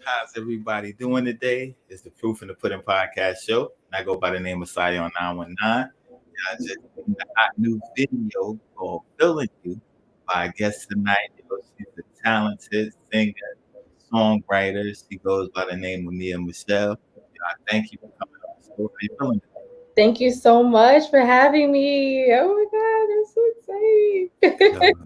How's everybody doing today? It's the Proof in the Pudding podcast show. And I go by the name of Sadi on 919. I just seen a hot new video called Feeling You by a guest tonight. She's a talented singer, songwriter. She goes by the name of Mia Michelle. Thank you for coming on the show. How you feeling? Thank you so much for having me. Oh my God, I'm so excited.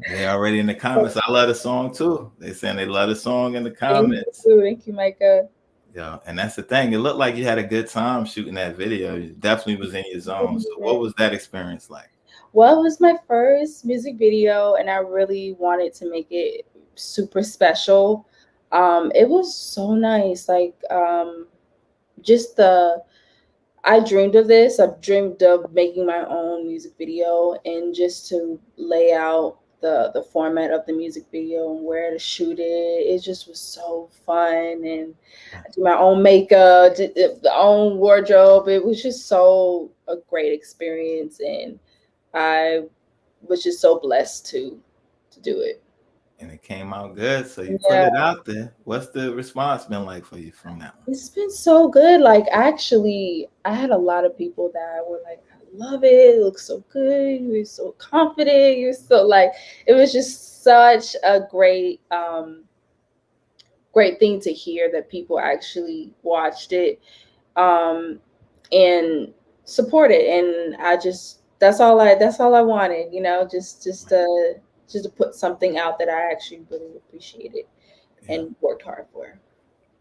They already in the comments. I love the song too. They saying they love the song in the comments. Thank you, Micah. Yeah, and that's the thing. It looked like you had a good time shooting that video. You definitely was in your zone. So what was that experience like? Well, it was my first music video, and I really wanted to make it super special. It was so nice. Just I dreamed of this. I've dreamed of making my own music video and just to lay out the format of the music video and where to shoot it. It just was so fun and I did my own makeup, did the own wardrobe. It was just so a great experience and I was just so blessed to do it. And it came out good. So you put it out there. What's the response been like for you from that one? It's been so good. Like actually, I had a lot of people that were like, "I love it. It looks so good. You're so confident. You're so like." It was just such a great thing to hear that people actually watched it, um, and support it. And I just that's all I wanted. You know, just to put something out that I actually really appreciated Yeah. and worked hard for.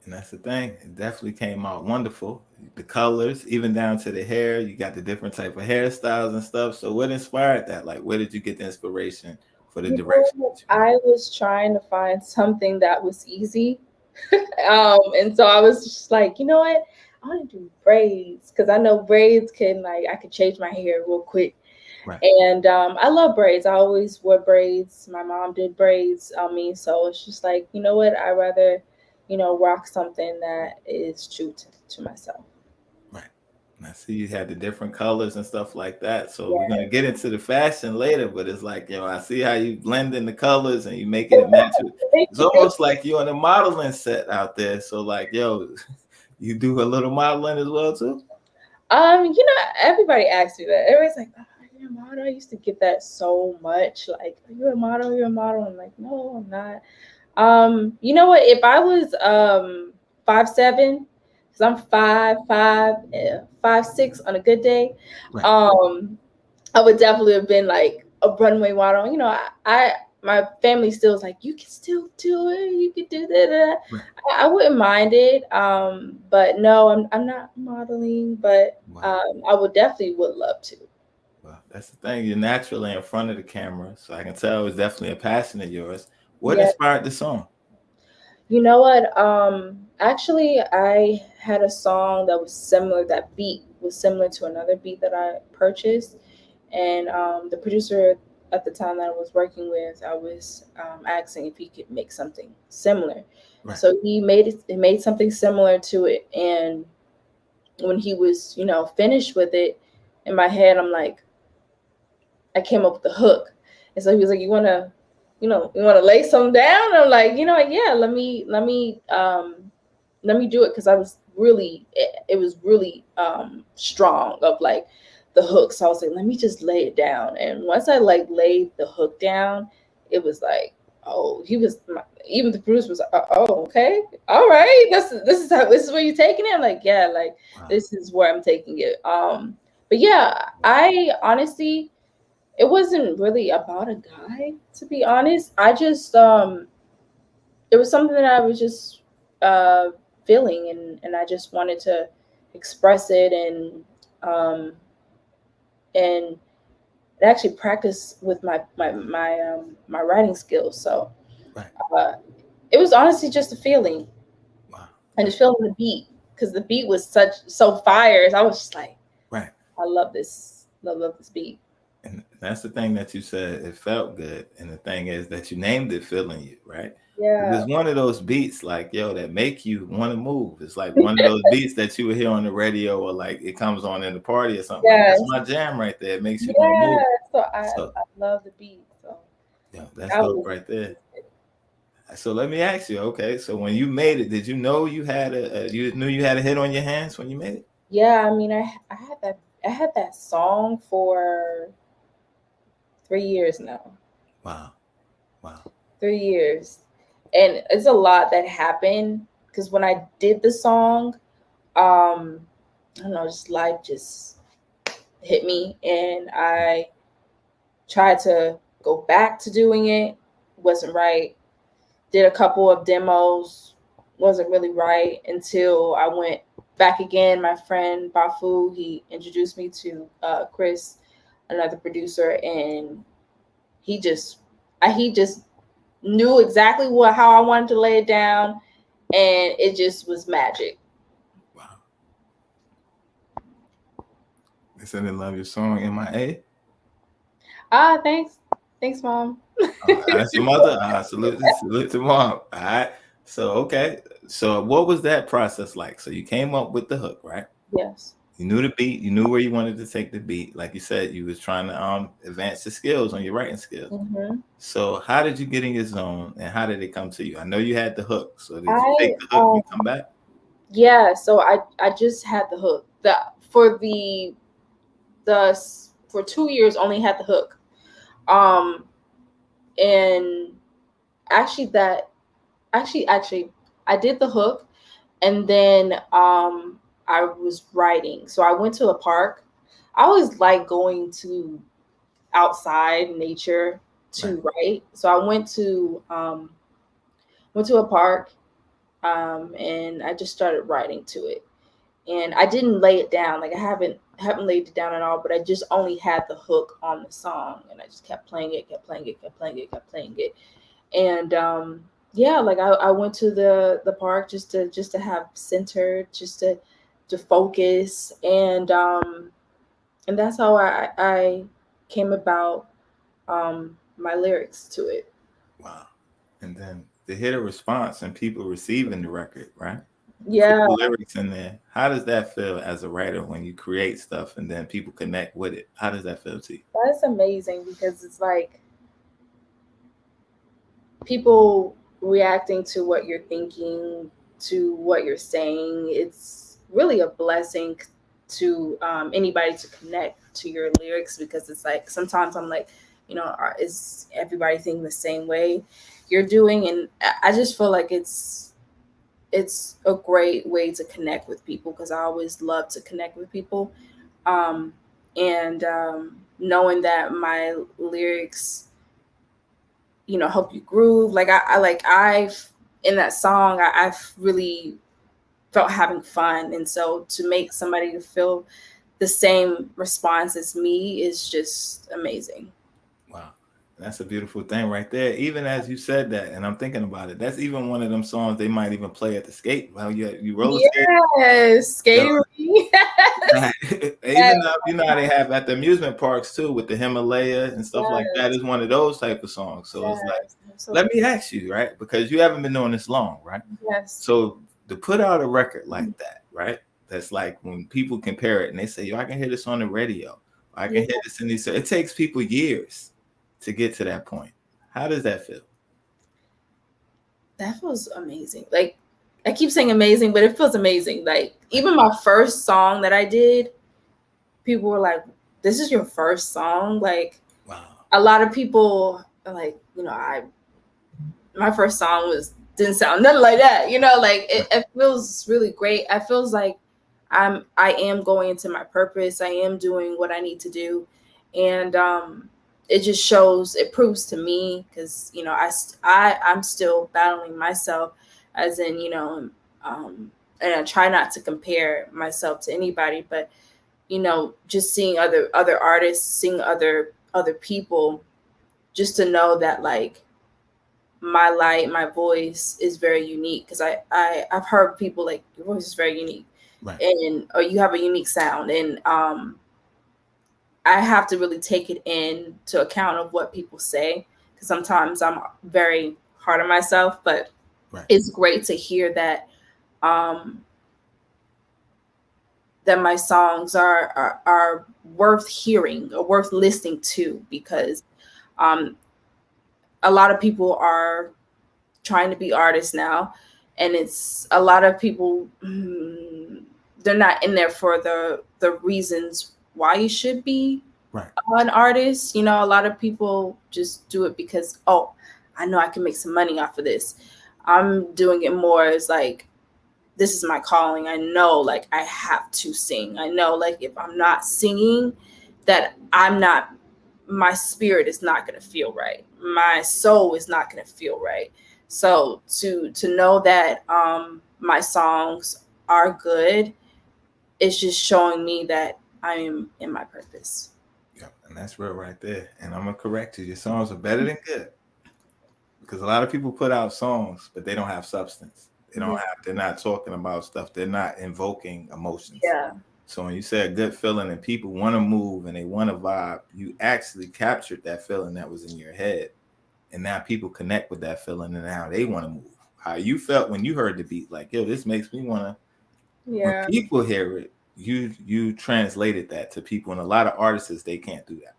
And that's the thing. It definitely came out wonderful. The colors, even down to the hair, you got the different type of hairstyles and stuff. So what inspired that? Like where did you get the inspiration for the You direction know, that you went? I was trying to find something that was easy. And so I was just like, you know what? I want to do braids because I know braids can like I can change my hair real quick. Right. And I love braids. I always wore braids. My mom did braids on me, so it's just like, you know what? I rather, rock something that is true to myself. Right. And I see you had the different colors and stuff like that. So we're Yeah. gonna get into the fashion later, but it's like, I see how you blend in the colors and you making it match with Thank it's you. almost like you on a modeling set out there. So like, you do a little modeling as well too? Everybody asks me that. Everybody's like, "Oh, are you a model?" I used to get that so much. Like, "Are you a model? Are you a model?" I'm like, "No, I'm not." You know what? If I was 5'7", because I'm 5'5", 5'6" on a good day, Right. um, I would definitely have been like a runway model. I my family still is like, you can still do it. You can do that. Right. I wouldn't mind it. But no, I'm not modeling. But Wow. I would love to. Well, that's the thing. You're naturally in front of the camera, so I can tell it's definitely a passion of yours. What Yeah. inspired the song? You know what? Actually, I had a song that was similar. That beat was similar to another beat that I purchased, and the producer at the time that I was working with, I was asking if he could make something similar. Right. So he made it. He made something similar to it, and when he was, finished with it, in my head, I'm like, I came up with the hook, and so he was like, you want to lay some down?" I'm like, yeah, let me do it because I was really it was really strong of like the hook. So I was like, let me just lay it down. And once I like laid the hook down, it was like, oh, even the producer was like, oh, okay, all right, this is where you're taking it. I'm like, yeah, like Wow. this is where I'm taking it. But yeah, I honestly, it wasn't really about a guy, to be honest. I just it was something that I was just uh feeling, and I just wanted to express it um and actually practice with my writing skills. So Right. uh it was honestly just a feeling Wow. and just feeling the beat because the beat was so fire. I was just like, Right. I love this. Love this beat. And that's the thing that you said. It felt good. And the thing is that you named it Feeling You, right? Yeah. It's one of those beats like, that make you want to move. It's like one of those beats that you would hear on the radio or like it comes on in the party or something like that's Yes. my jam right there. It makes you want to Yeah. move. So I So love the beat. So yeah, that's I dope was right there. So let me ask you, okay, so when you made it, did you know you had you knew you had a hit on your hands when you made it? Yeah, I mean, I had that song for 3 years now. Wow. Wow. 3 years, and it's a lot that happened because when I did the song, I don't know, just life just hit me, and I tried to go back to doing it. Wasn't right. Did a couple of demos, wasn't really right until I went back again. My friend Bafu, he introduced me to Chris, another producer, and he just he just knew exactly how I wanted to lay it down, and it just was magic. Wow. They said they love your song MIA. Ah, thanks, mom. That's your mother. Salute to mom. All right. So okay. So what was that process like? So you came up with the hook, right? Yes. You knew the beat. You knew where you wanted to take the beat. Like you said, you was trying to advance the skills on your writing skills. Mm-hmm. So how did you get in your zone, and how did it come to you? I know you had the hook. So did you I take the hook and come back? Yeah, so I just had the hook. The for the for 2 years only had the hook. Um and actually that actually I did the hook, and then I was writing. So I went to a park. I always like going to outside nature Right. to write. So I went to a park, and I just started writing to it. And I didn't lay it down. Like I haven't laid it down at all, but I just only had the hook on the song, and I just kept playing it, kept playing it, kept playing it, kept playing it. And yeah, like I went to the park just to have centered, just to focus, and that's how I came about my lyrics to it. Wow. And then to hear the response and people receiving the record, right? Put Yeah, the lyrics in there. How does that feel as a writer when you create stuff and then people connect with it? How does that feel to you? that's amazing because it's like people reacting to what you're thinking, to what you're saying. It's really a blessing to anybody to connect to your lyrics, because it's like sometimes I'm like, is everybody thinking the same way you're doing? And I just feel like it's a great way to connect with people, because I always love to connect with people. Um, and knowing that my lyrics help you groove. Like I've in that song, I've really felt having fun, and so to make somebody to feel the same response as me is just amazing. Wow. That's a beautiful thing right there. Even as you said that, and I'm thinking about it, that's even one of them songs they might even play at the skate. Well, you roller skate. Yes, You skating with me. know, Yes, even though you know how they have at the amusement parks too with the Himalaya and stuff like that yes, is one of those type of songs. So it's like, yes, let absolutely. me ask you, right? Because you haven't been doing this long, right? Yes, So to put out a record like that, right? That's like when people compare it and they say, "Yo, I can hear this on the radio. I can yeah, hear this in these." It takes people years to get to that point. How does that feel? that feels amazing. Like I keep saying amazing, but it feels amazing. Like Right. even my first song that I did, people were like, "This is your first song?" Like Wow. a lot of people are like, I my first song didn't sound nothing like that. Like Right. it feels really great. I feels like I am going into my purpose. I am doing what I need to do, and it just shows. It proves to me, because I'm still battling myself, as in and I try not to compare myself to anybody, but just seeing other artists, seeing other people, just to know that like my light, my voice is very unique, because I've heard people like your voice is very unique, Right. and or you have a unique sound, and I have to really take it into account of what people say, because sometimes I'm very hard on myself, but Right. it's great to hear um that my songs are worth hearing or worth listening to, because um a lot of people are trying to be artists now, and it's a lot of people. They're not in there for the reasons why you should be Right. an artist. You know, a lot of people just do it because, oh, I know I can make some money off of this. I'm doing it more as like, this is my calling. I know, like, I have to sing. I know, like, if I'm not singing, that I'm not, my spirit is not going to feel right. My soul is not going to feel right. So to know that my songs are good, it's just showing me that I am in my purpose. Yeah, and that's real right there. And I'm gonna correct you. Your songs are better than good, because a lot of people put out songs, but they don't have substance. They don't Yeah. have. They're not talking about stuff. They're not invoking emotions. Yeah. So when you say a good feeling and people want to move and they want to vibe, you actually captured that feeling that was in your head, and now people connect with that feeling, and now they want to move. How you felt when you heard the beat, like, yo, this makes me want to. When Yeah. people hear it, you translated that to people, and a lot of artists, they can't do that.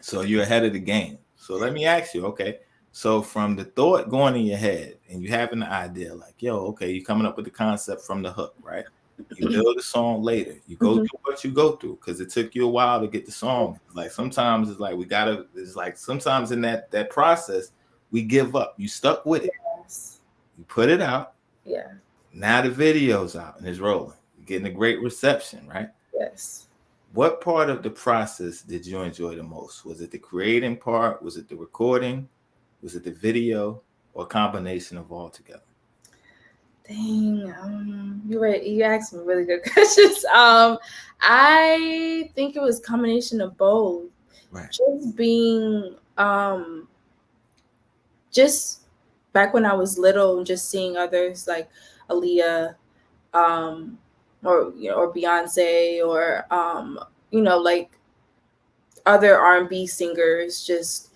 So you're ahead of the game. So let me ask you, okay, so from the thought going in your head and you having the idea, like, yo, okay, you're coming up with the concept from the hook, right? You build a song later. You go Mhm. through what you go through, because it took you a while to get the song. Like sometimes it's like it's like sometimes in that process we give up. You stuck with it. Yes. You put it out. Yeah. Now the video's out and it's rolling. You're getting a great reception, right? Yes. What part of the process did you enjoy the most? Was it the creating part? Was it the recording? Was it the video? Or a combination of all together? Dang, you asked me really good questions. I think it was a combination of both. Right. Just being just back when I was little and just seeing others like Aaliyah, um, or Beyonce, or like other R&B singers, just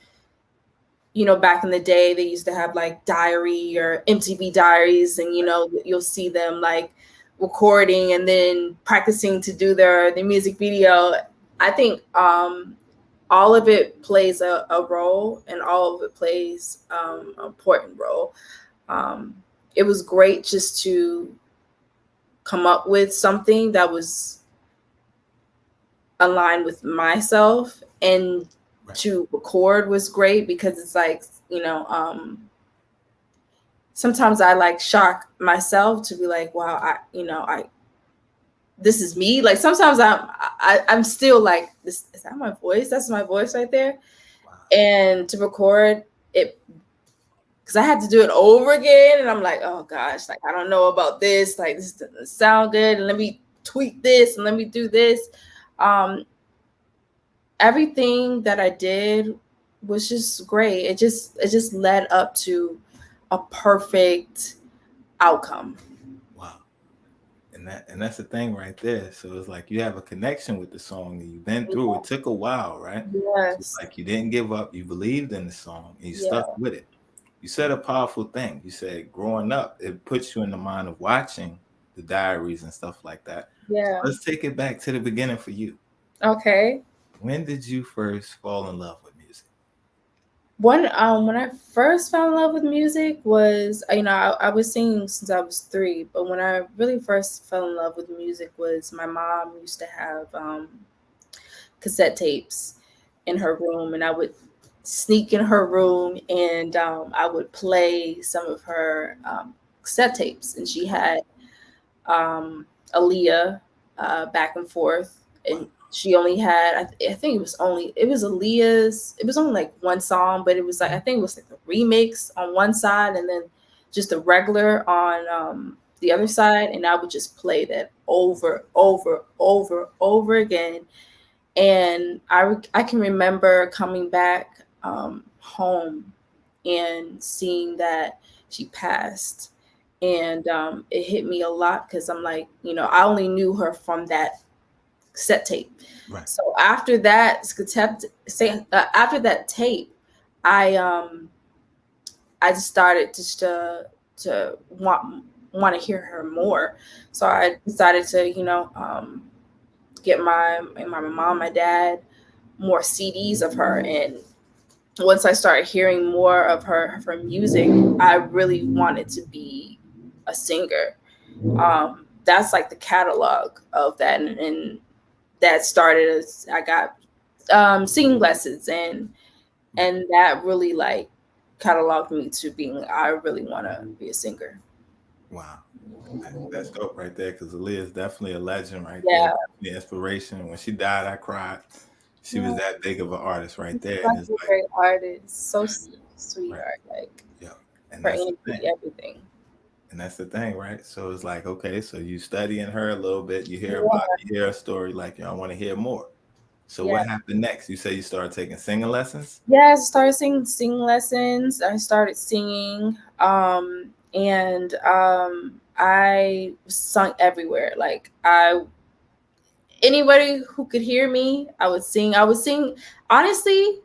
back in the day, they used to have like Diary or MTV Diaries, and you'll see them like recording and then practicing to do their music video. I think all of it plays a role, and all of it plays an important role. Um, it was great just to come up with something that was aligned with myself, and Right. to record was great because it's like, sometimes I like shock myself to be like, wow, I this is me. Like sometimes I'm still like, this is that my voice? That's my voice right there. Wow. And to record it, because I had to do it over again, and I'm like, oh gosh, like I don't know about this. Like this doesn't sound good, and let me tweak this and let me do this. Everything that I did was just great. It just led up to a perfect outcome. Wow. And that's the thing right there. So it's like you have a connection with the song and you've been through. It took a while, right? So it's Yes. like you didn't give up. You believed in the song and you Yeah. stuck with it. You said a powerful thing. You said growing up, it puts you in the mind of watching the diaries and stuff like that. Yeah. Let's take it back to the beginning for you. Okay. When did you first fall in love with music? When I first fell in love with music was, I was singing since I was 3, but when I really first fell in love with music was my mom used to have cassette tapes in her room, and I would sneak in her room, and I would play some of her cassette tapes, and she had Aaliyah, Back and Forth, and she only had, I think it was Aaliyah's. It was only like one song, but it was like, I think it was like the remix on one side, and then just the regular on the other side, and I would just play that over again. And I can remember coming back home and seeing that she passed, and it hit me a lot because I'm like, I only knew her from that cassette tape. Right. So after that after that tape, I just started just to want to hear her more. So I decided to get my mom, my dad more CDs of her, and once I started hearing more of her music, I really wanted to be a singer. That's like the catalog of that, and that started as I got singing lessons, and that really like cataloged me to being I really want to be a singer. Wow. That's dope right there, because Aaliyah is definitely a legend right there. Yeah, The inspiration. When she died, I cried. She was yeah, that big of an artist right there. And such it's a like, great artist, so right. sweetheart, like Yeah. And her that's the energy, thing. everything. And that's the thing, right? So it's like, okay, so you studying her a little bit, you hear about Yeah, it, you hear a story, like, I want to hear more. So yeah. what happened next? You say you started taking singing lessons? Yeah, I started singing lessons. I started singing, and I sung everywhere. Like I, anybody who could hear me, I would sing. I would sing. Honestly,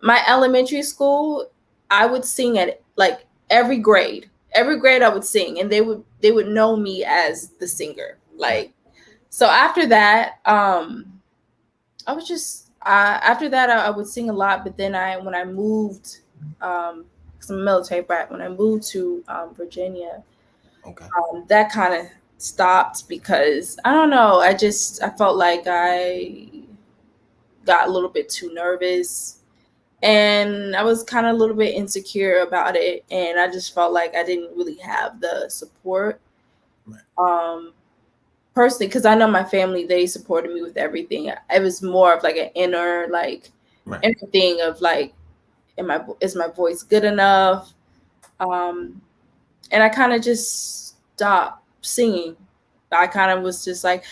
my elementary school, I would sing at like every grade. Every grade, I would sing, and they would know me as the singer. Right. Like so, after that, I was just after that I would sing a lot, but then when I moved, because I'm a military brat, when I moved to Virginia, Okay. that kind of stopped because I don't know. I felt like I got a little bit too nervous, and I was kind of a little bit insecure about it, and I just felt like I didn't really have the support. Right. Um, Personally, because I know my family, they supported me with everything. It was more of like an inner like Right. everything of like, is my voice good enough? Um, and I kind of just stopped singing. I kind of was just like,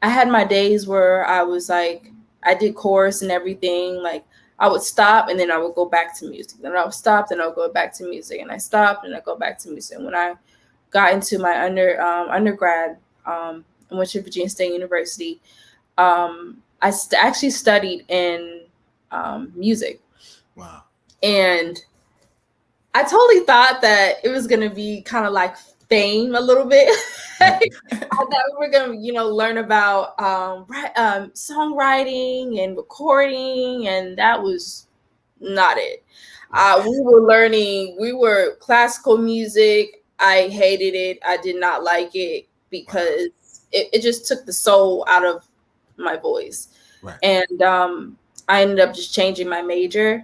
I had my days where I was like, I did chorus and everything. Like I would stop and then I would go back to music. Then I would stop, then I would go back to music, and I stopped and I go back to music. And when I got into my undergrad, I went to Virginia State University. I actually studied in music, Wow. and I totally thought that it was gonna be kind of like fame a little bit. I thought we were gonna, learn about songwriting and recording, and that was not it. Right. We were classical music. I hated it. I did not like it Wow. because it just took the soul out of my voice. Right. And I ended up just changing my major,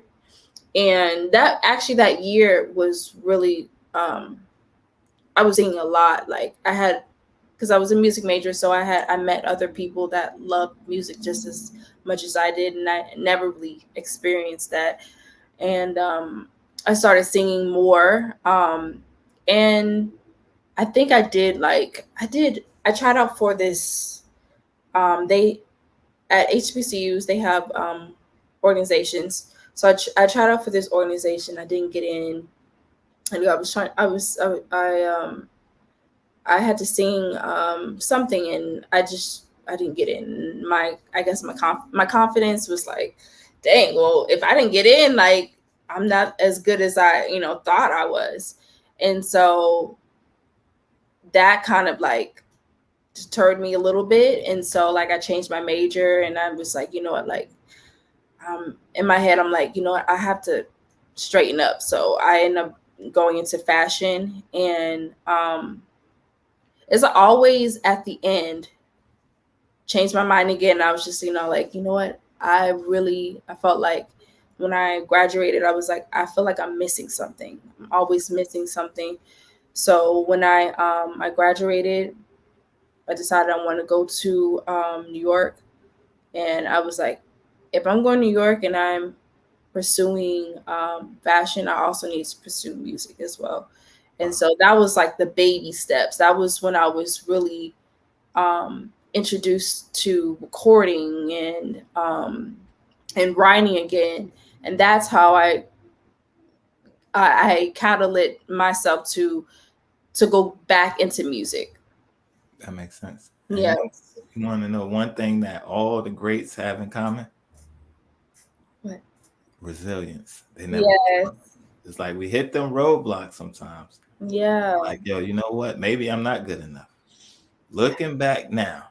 and that year was really I was singing a lot. Like I had, because I was a music major, so I met other people that loved music just as much as I did, and I never really experienced that. And I started singing more, and I think I tried out for this. They at HBCUs, they have organizations. So I tried out for this organization. I didn't get in. And I was trying. I had to sing something, and I didn't get in. I guess my confidence was like, dang. Well, if I didn't get in, like I'm not as good as I thought I was, and so that kind of like deterred me a little bit. And so like I changed my major, and I was like, you know what, like in my head, I'm like, you know what, I have to straighten up. So I ended up going into fashion, and it's always at the end changed my mind again. I was just, like, you know what, I felt like when I graduated, I was like, I feel like I'm missing something. I'm always missing something. So when I graduated, I decided I want to go to New York, and I was like, if I'm going to New York and I'm pursuing fashion, I also need to pursue music as well. And Wow. so that was like the baby steps. That was when I was really introduced to recording and writing again. And that's how I catalyzed myself to go back into music. That makes sense. And Yeah. you want to know one thing that all the greats have in common? What? Resilience. They never give up. Yes. It's like we hit them roadblocks sometimes. Yeah. Like, yo, you know what? Maybe I'm not good enough. Looking back now,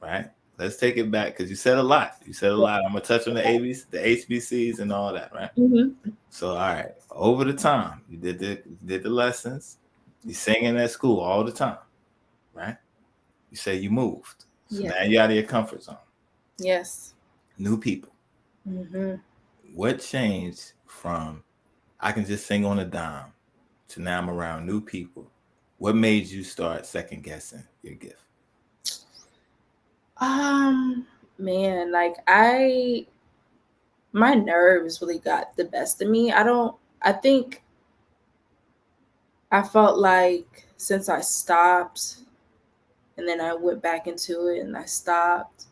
right? let's take it back because you said a lot. You said a Yeah. lot. I'm gonna touch on the ABs, the HBCs, and all that, right? Mm-hmm. So, all right, over the time, you did the lessons. You singing at school all the time, right? You say you moved, so Yeah. now you're out of your comfort zone. Yes. New people. Mm-hmm. What changed from I can just sing on a dime to now I'm around new people? What made you start second guessing your gift? Um, Man, like my nerves really got the best of me. I think I felt like since I stopped and then I went back into it and I stopped,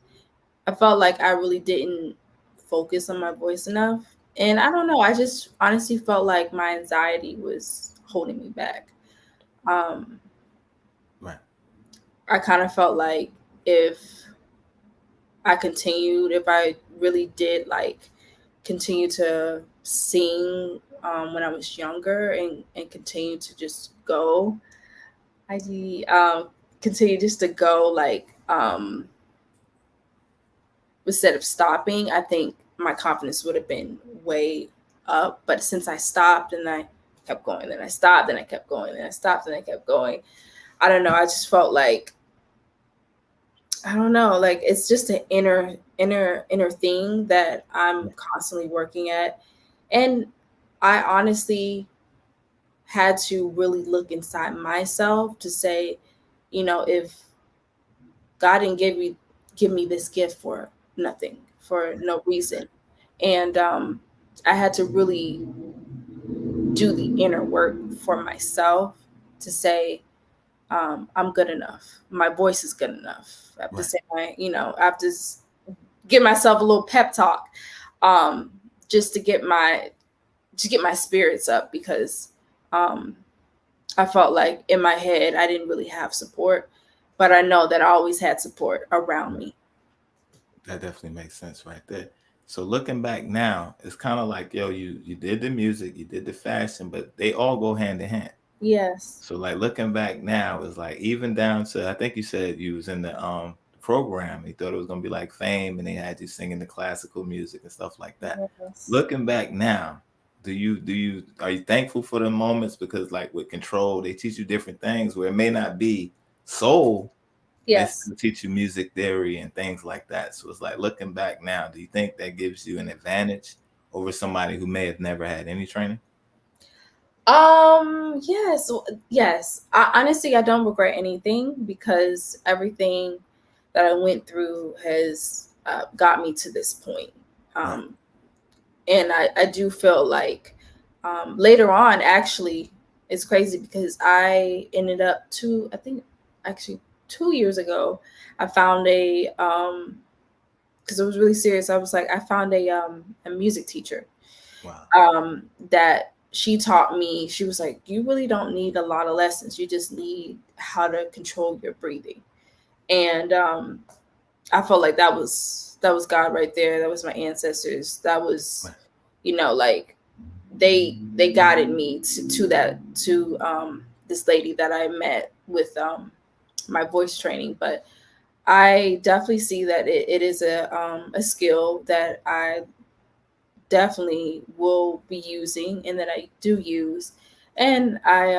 I felt like I really didn't focus on my voice enough. And I don't know, I just honestly felt like my anxiety was holding me back. Um, Right, I kind of felt like if if I really did like continue to sing when I was younger and continue to just go, I continue just to go like instead of stopping, I think my confidence would have been way up. But since I stopped and I kept going, then I stopped, then I kept going, then I stopped, and I kept going. I don't know. I just felt like I don't know, like it's just an inner thing that I'm constantly working at. And I honestly had to really look inside myself to say, if God didn't give me this gift for nothing, for no reason. And I had to really do the inner work for myself to say, I'm good enough. My voice is good enough. I have to right. say I have to give myself a little pep talk, um, just to get my spirits up because um, I felt like in my head I didn't really have support, but I know that I always had support around me. That definitely makes sense right there. So looking back now, it's kind of like, yo, you did the music, you did the fashion, but they all go hand in hand. Yes. So like looking back now is like even down to I think you said you was in the program. You thought it was gonna be like fame and they had you singing the classical music and stuff like that. Yes. Looking back now, do you are you thankful for the moments because like with control they teach you different things where it may not be soul, they Yes. still teach you music theory and things like that. So it's like looking back now, do you think that gives you an advantage over somebody who may have never had any training? Yes, yes. Honestly, I don't regret anything because everything that I went through has got me to this point. Right. Um, and I do feel like later on, actually, it's crazy because I ended up I think actually 2 years ago, I found because it was really serious. I was like, I found a music teacher Wow. that she taught me. She was like, you really don't need a lot of lessons. You just need how to control your breathing. And I felt like that was God right there. That was my ancestors. That was, Right. like they guided me to this lady that I met with my voice training. But I definitely see that it is a skill that I definitely will be using and that I do use. And I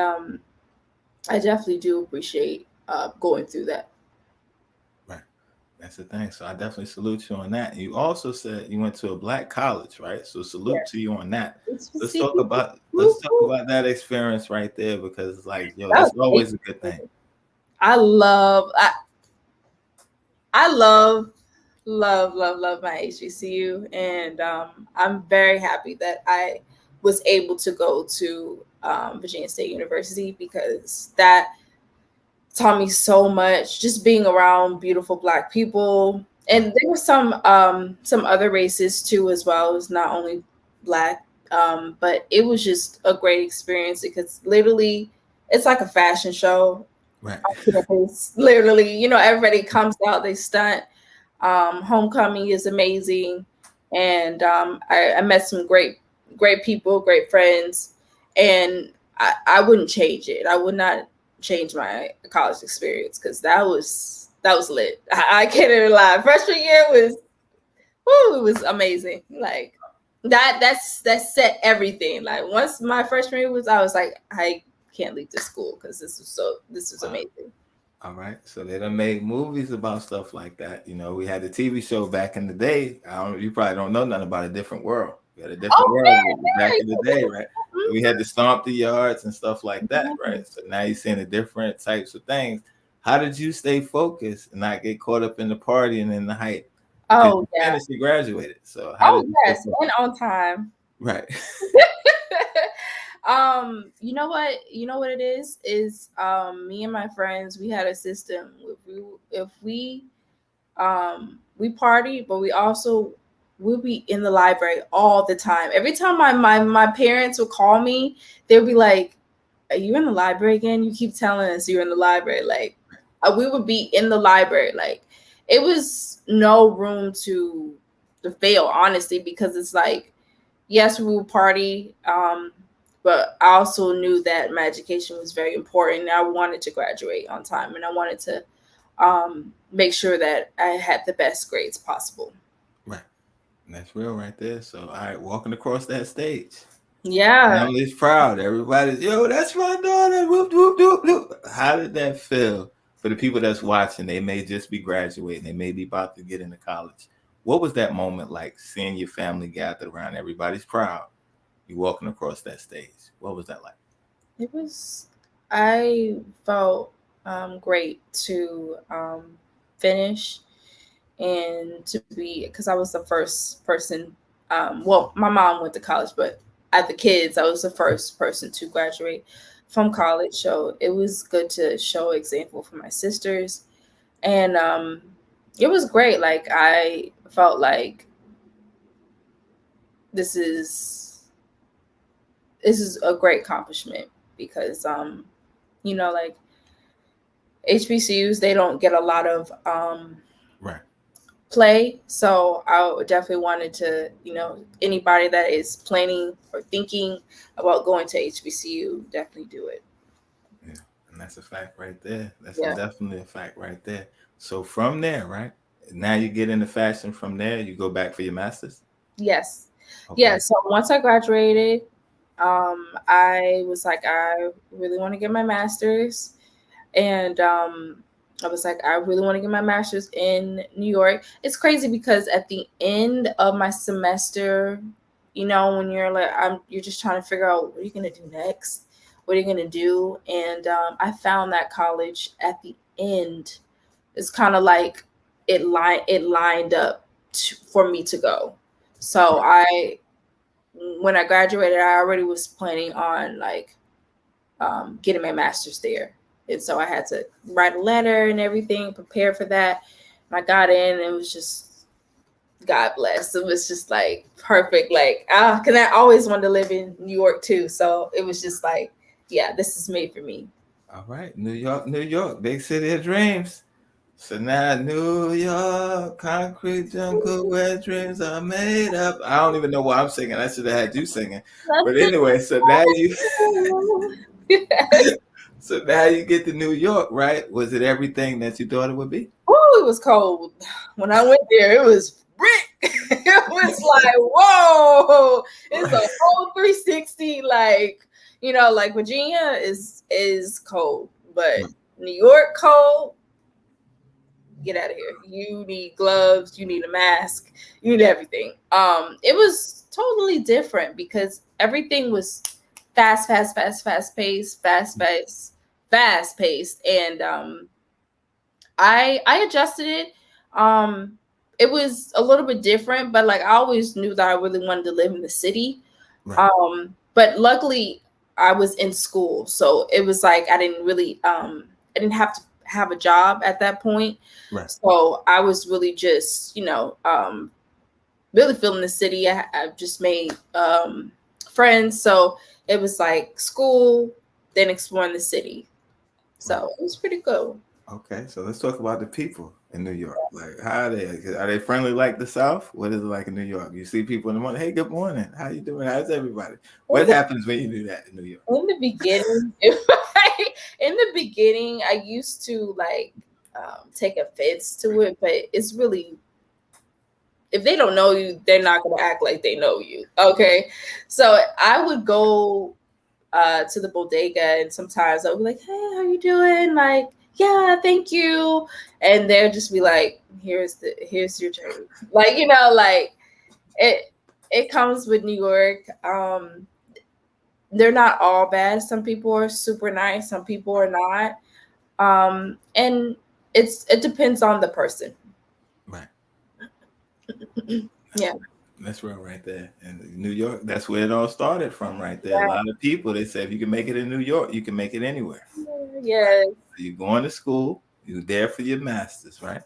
definitely do appreciate going through that. Right. That's the thing. So I definitely salute you on that. You also said you went to a black college, right? So salute to you on that. Let's Yes. talk about let's talk about that experience right there because it's like, yo, That that's was always a good thing. amazing. I love I love my HBCU, and I'm very happy that I was able to go to Virginia State University because that taught me so much. Just being around beautiful Black people, and Right. there were some other races too as well. It was not only Black, but it was just a great experience because literally it's like a fashion show. Right. It's literally, everybody comes out, they stunt. Homecoming is amazing, and I met some great people, great friends, and I wouldn't change it. I would not change my college experience because that was lit. I can't even lie. Freshman year was, woo, it was amazing. Like that set everything. Like once my freshman year was, I was like, I can't leave this school because this was Wow. amazing. All right. So they done made movies about stuff like that. We had a TV show back in the day. You probably don't know nothing about A Different World. We had A Different Oh World back in the day, right? So we yeah. had to stomp the yards and stuff like that, right? So now you're seeing the different types of things. How did you stay focused and not get caught up in the party and in the hype? Because Oh you yeah. finished, you graduated. So how did Oh you stay yes, focused? and on time. Right. You know what it is me and my friends, we had a system. If we party, but we also we'll be in the library all the time. Every time my parents would call me, they'd be like, "Are you in the library again? You keep telling us you're in the library." Like we would be in the library. Like it was no room to fail, honestly, because it's like, yes, we would party, but I also knew that my education was very important. And I wanted to graduate on time, and I wanted to make sure that I had the best grades possible. Right. That's real right there. So, all right, walking across that stage. Yeah. Family's proud. Everybody's, yo, that's my daughter. Whoop, whoop, whoop, whoop. How did that feel for the people that's watching? They may just be graduating. They may be about to get into college. What was that moment like, seeing your family gathered around? Everybody's proud. You walking across that stage. What was that like? It was, I felt great to finish and to be, because I was the first person. Well, my mom went to college, but at the kids, I was the first person to graduate from college. So it was good to show example for my sisters. And it was great. Like, I felt like this is this is a great accomplishment because like HBCUs, they don't get a lot of Right. play. So I definitely wanted to, anybody that is planning or thinking about going to HBCU, definitely do it. Yeah. And that's a fact right there. That's Yeah. definitely a fact right there. So from there, right? Now you get into fashion from there, you go back for your master's? Yes. Yeah. Okay. So once I graduated, I was like, I really want to get my master's. And I was like, I really want to get my master's in New York. It's crazy because at the end of my semester, when you're like, you're just trying to figure out what are you gonna do next, what are you gonna do, and I found that college at the end. It's kind of like it lined up for me to go. So when I graduated, I already was planning on like getting my master's there. And so I had to write a letter and everything, prepare for that. And I got in, and it was just, God bless. It was just like perfect. Like, because I always wanted to live in New York too. So it was just like, yeah, this is made for me. All right. New York, big city of dreams. So now New York, concrete jungle where dreams are made up. I don't even know why I'm singing. I should have had you singing. But Nothing. anyway, so now you get to New York, right? Was it everything that you thought it would be? Oh, it was cold. When I went there, it was brick. It was like, whoa, it's a Right. whole 360. Like, like Virginia is cold, but New York cold, get out of here. You need gloves, you need a mask, you need everything. It was totally different because everything was fast paced, and I adjusted it. Um, it was a little bit different, but like I always knew that I really wanted to live in the city. Right. But luckily I was in school, so it was like I didn't have to have a job at that point. Right. So I was really just, really feeling the city. I just made friends, so it was like school, then exploring the city. Right. So it was pretty cool. Okay, so let's talk about the people in New York. Like, how are they? Are they friendly like the South? What is it like in New York? You see people in the morning. Hey, good morning. How you doing? How's everybody? In What the, happens when you do that in New York? in the beginning, in the beginning, I used to like take offense to it, but it's really, if they don't know you, they're not going to act like they know you. Okay. So I would go to the bodega, and sometimes I would be like, hey, how you doing? Like, yeah, thank you. And they'll just be like, here's your drink. Like, like it comes with New York. They're not all bad. Some people are super nice, some people are not. And it depends on the person. Right. Yeah. That's right there. And New York, that's where it all started from right there. Yeah. A lot of people, they say if you can make it in New York, you can make it anywhere. Yes. Right? So you're going to school, you're there for your master's, right?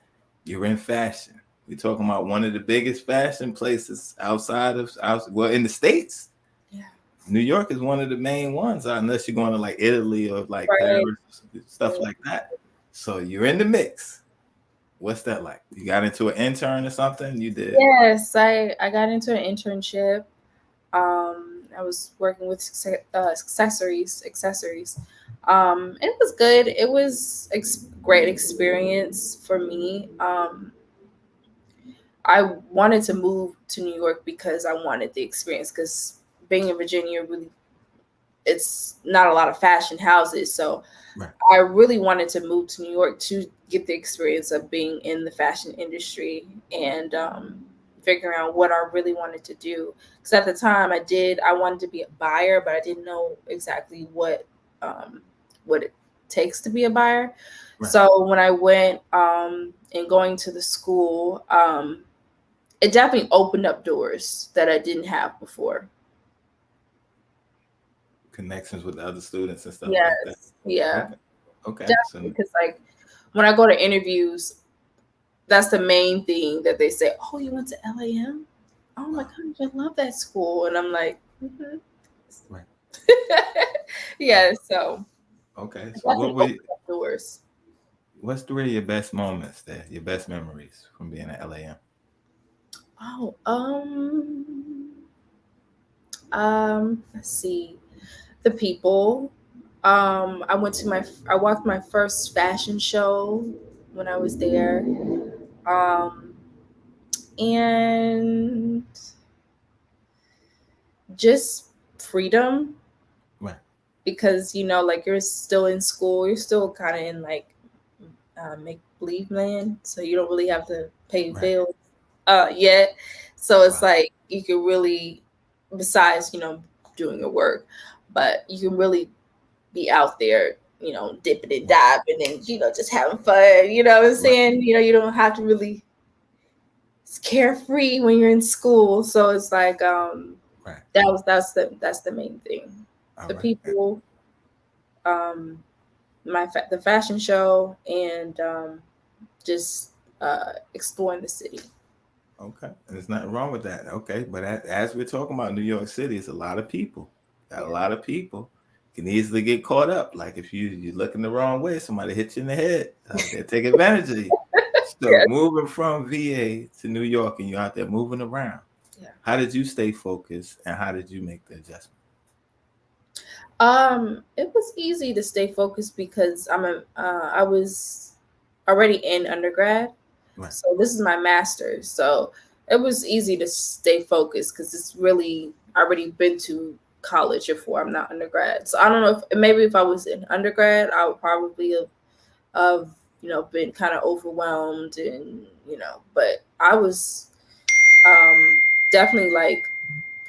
You're in fashion. We're talking about one of the biggest fashion places well, in the States. Yeah. New York is one of the main ones, unless you're going to like Italy or like Paris, stuff like that. So you're in the mix. What's that like? You got into an intern or something? You did? Yes, I got into an internship. I was working with accessories. It was good. It was great experience for me. I wanted to move to New York because I wanted the experience. Because being in Virginia, really, it's not a lot of fashion houses, so right. I really wanted to move to New York to get the experience of being in the fashion industry and figuring out what I really wanted to do. Because at the time, I wanted to be a buyer, but I didn't know exactly what it takes to be a buyer. Right. So when I went and going to the school, it definitely opened up doors that I didn't have before. Connections with the other students and stuff like that. Yeah. Okay. Definitely, because like when I go to interviews, that's the main thing that they say. Oh, you went to LAM? Oh my gosh, I love that school. And I'm like, mm-hmm. Right. Yeah. So. Okay. So what were doors? What's 3 of your best moments there? Your best memories from being at LAM? Oh, let's see. The people. I walked my first fashion show when I was there. And just freedom. Right. Because, like you're still in school, you're still kind of in like make believe land. So you don't really have to pay bills yet. So it's like you can really, besides, doing your work, but you can really be out there, dipping and diving and, just having fun. You know what I'm saying? You don't have to really, it's carefree when you're in school. So it's like, that's the main thing. The people, the fashion show, and just exploring the city. Okay, there's nothing wrong with that. Okay, but as we're talking about New York City, it's a lot of people. A lot of people can easily get caught up. Like if you're looking the wrong way, somebody hits you in the head. They take advantage of you. So moving from VA to New York, and you're out there moving around. Yeah. How did you stay focused, and how did you make the adjustment? It was easy to stay focused because I was already in undergrad. Right. So this is my master's. So it was easy to stay focused because it's really already been to college before. I'm not undergrad. So I don't know if I was in undergrad, I would probably have been kind of overwhelmed and, but I was definitely like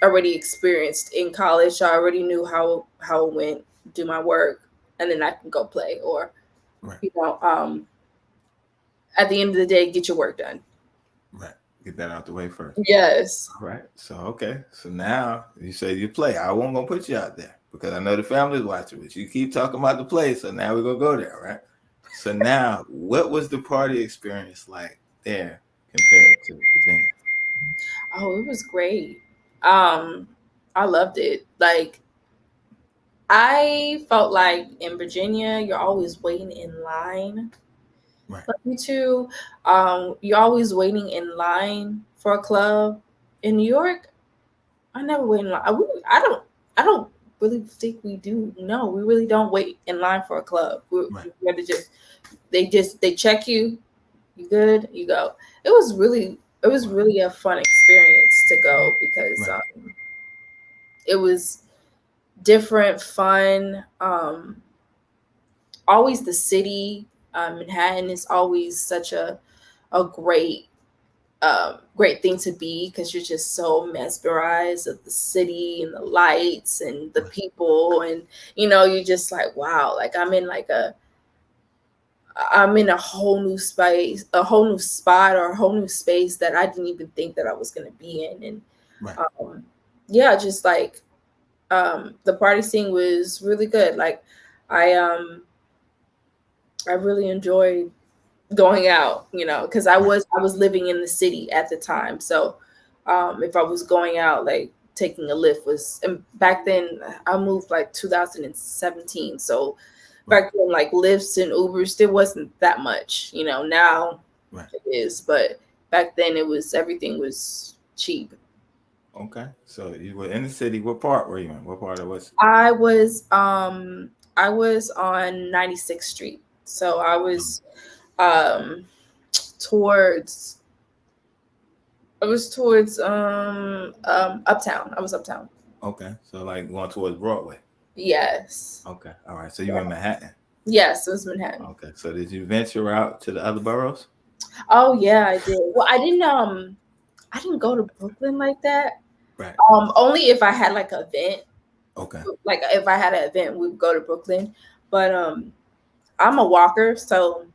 already experienced in college. So I already knew how it went, do my work, and then I can go play or, at the end of the day, get your work done. Right. Get that out the way first. Yes. All right. So, okay. So now you say you play. I won't go put you out there because I know the family's watching, but you keep talking about the play. So now we're going to go there, right? So now, what was the party experience like there compared to Virginia? Oh, it was great. I loved it. Like, I felt like in Virginia, you're always waiting in line. Right. Like me too. You're always waiting in line for a club. In New York, I never wait in line. I don't really think we do. No, we really don't wait in line for a club. We're just they check you. You good? You go. It was really a fun experience to go because Right. it was different, fun. Always the city, Manhattan is always such a great thing to be because you're just so mesmerized of the city and the lights and the Right. people, and you're just like, wow, like I'm in a whole new space, a whole new spot, or a whole new space that I didn't even think that I was going to be in. And Right. um, yeah, just like the party scene was really good. Like I um I really enjoyed going out, because I Right. was living in the city at the time. So if I was going out, like taking a lift was, and back then I moved like 2017. So Right. back then, like lifts and Ubers, there wasn't that much, now Right. it is, but back then everything was cheap. Okay. So you were in the city. What part were you in? What part of what's I was I was on 96th Street. So I was um towards uptown. I was uptown. okay? So like going towards Broadway. Yes. Okay. All right. So you in Manhattan. Yes, it was Manhattan. Okay. So did you venture out to the other boroughs? Oh yeah, I did. Well, I didn't go to Brooklyn like that. Right. Only if I had like an event. Okay. Like if I had an event, we would go to Brooklyn. But I'm a walker, so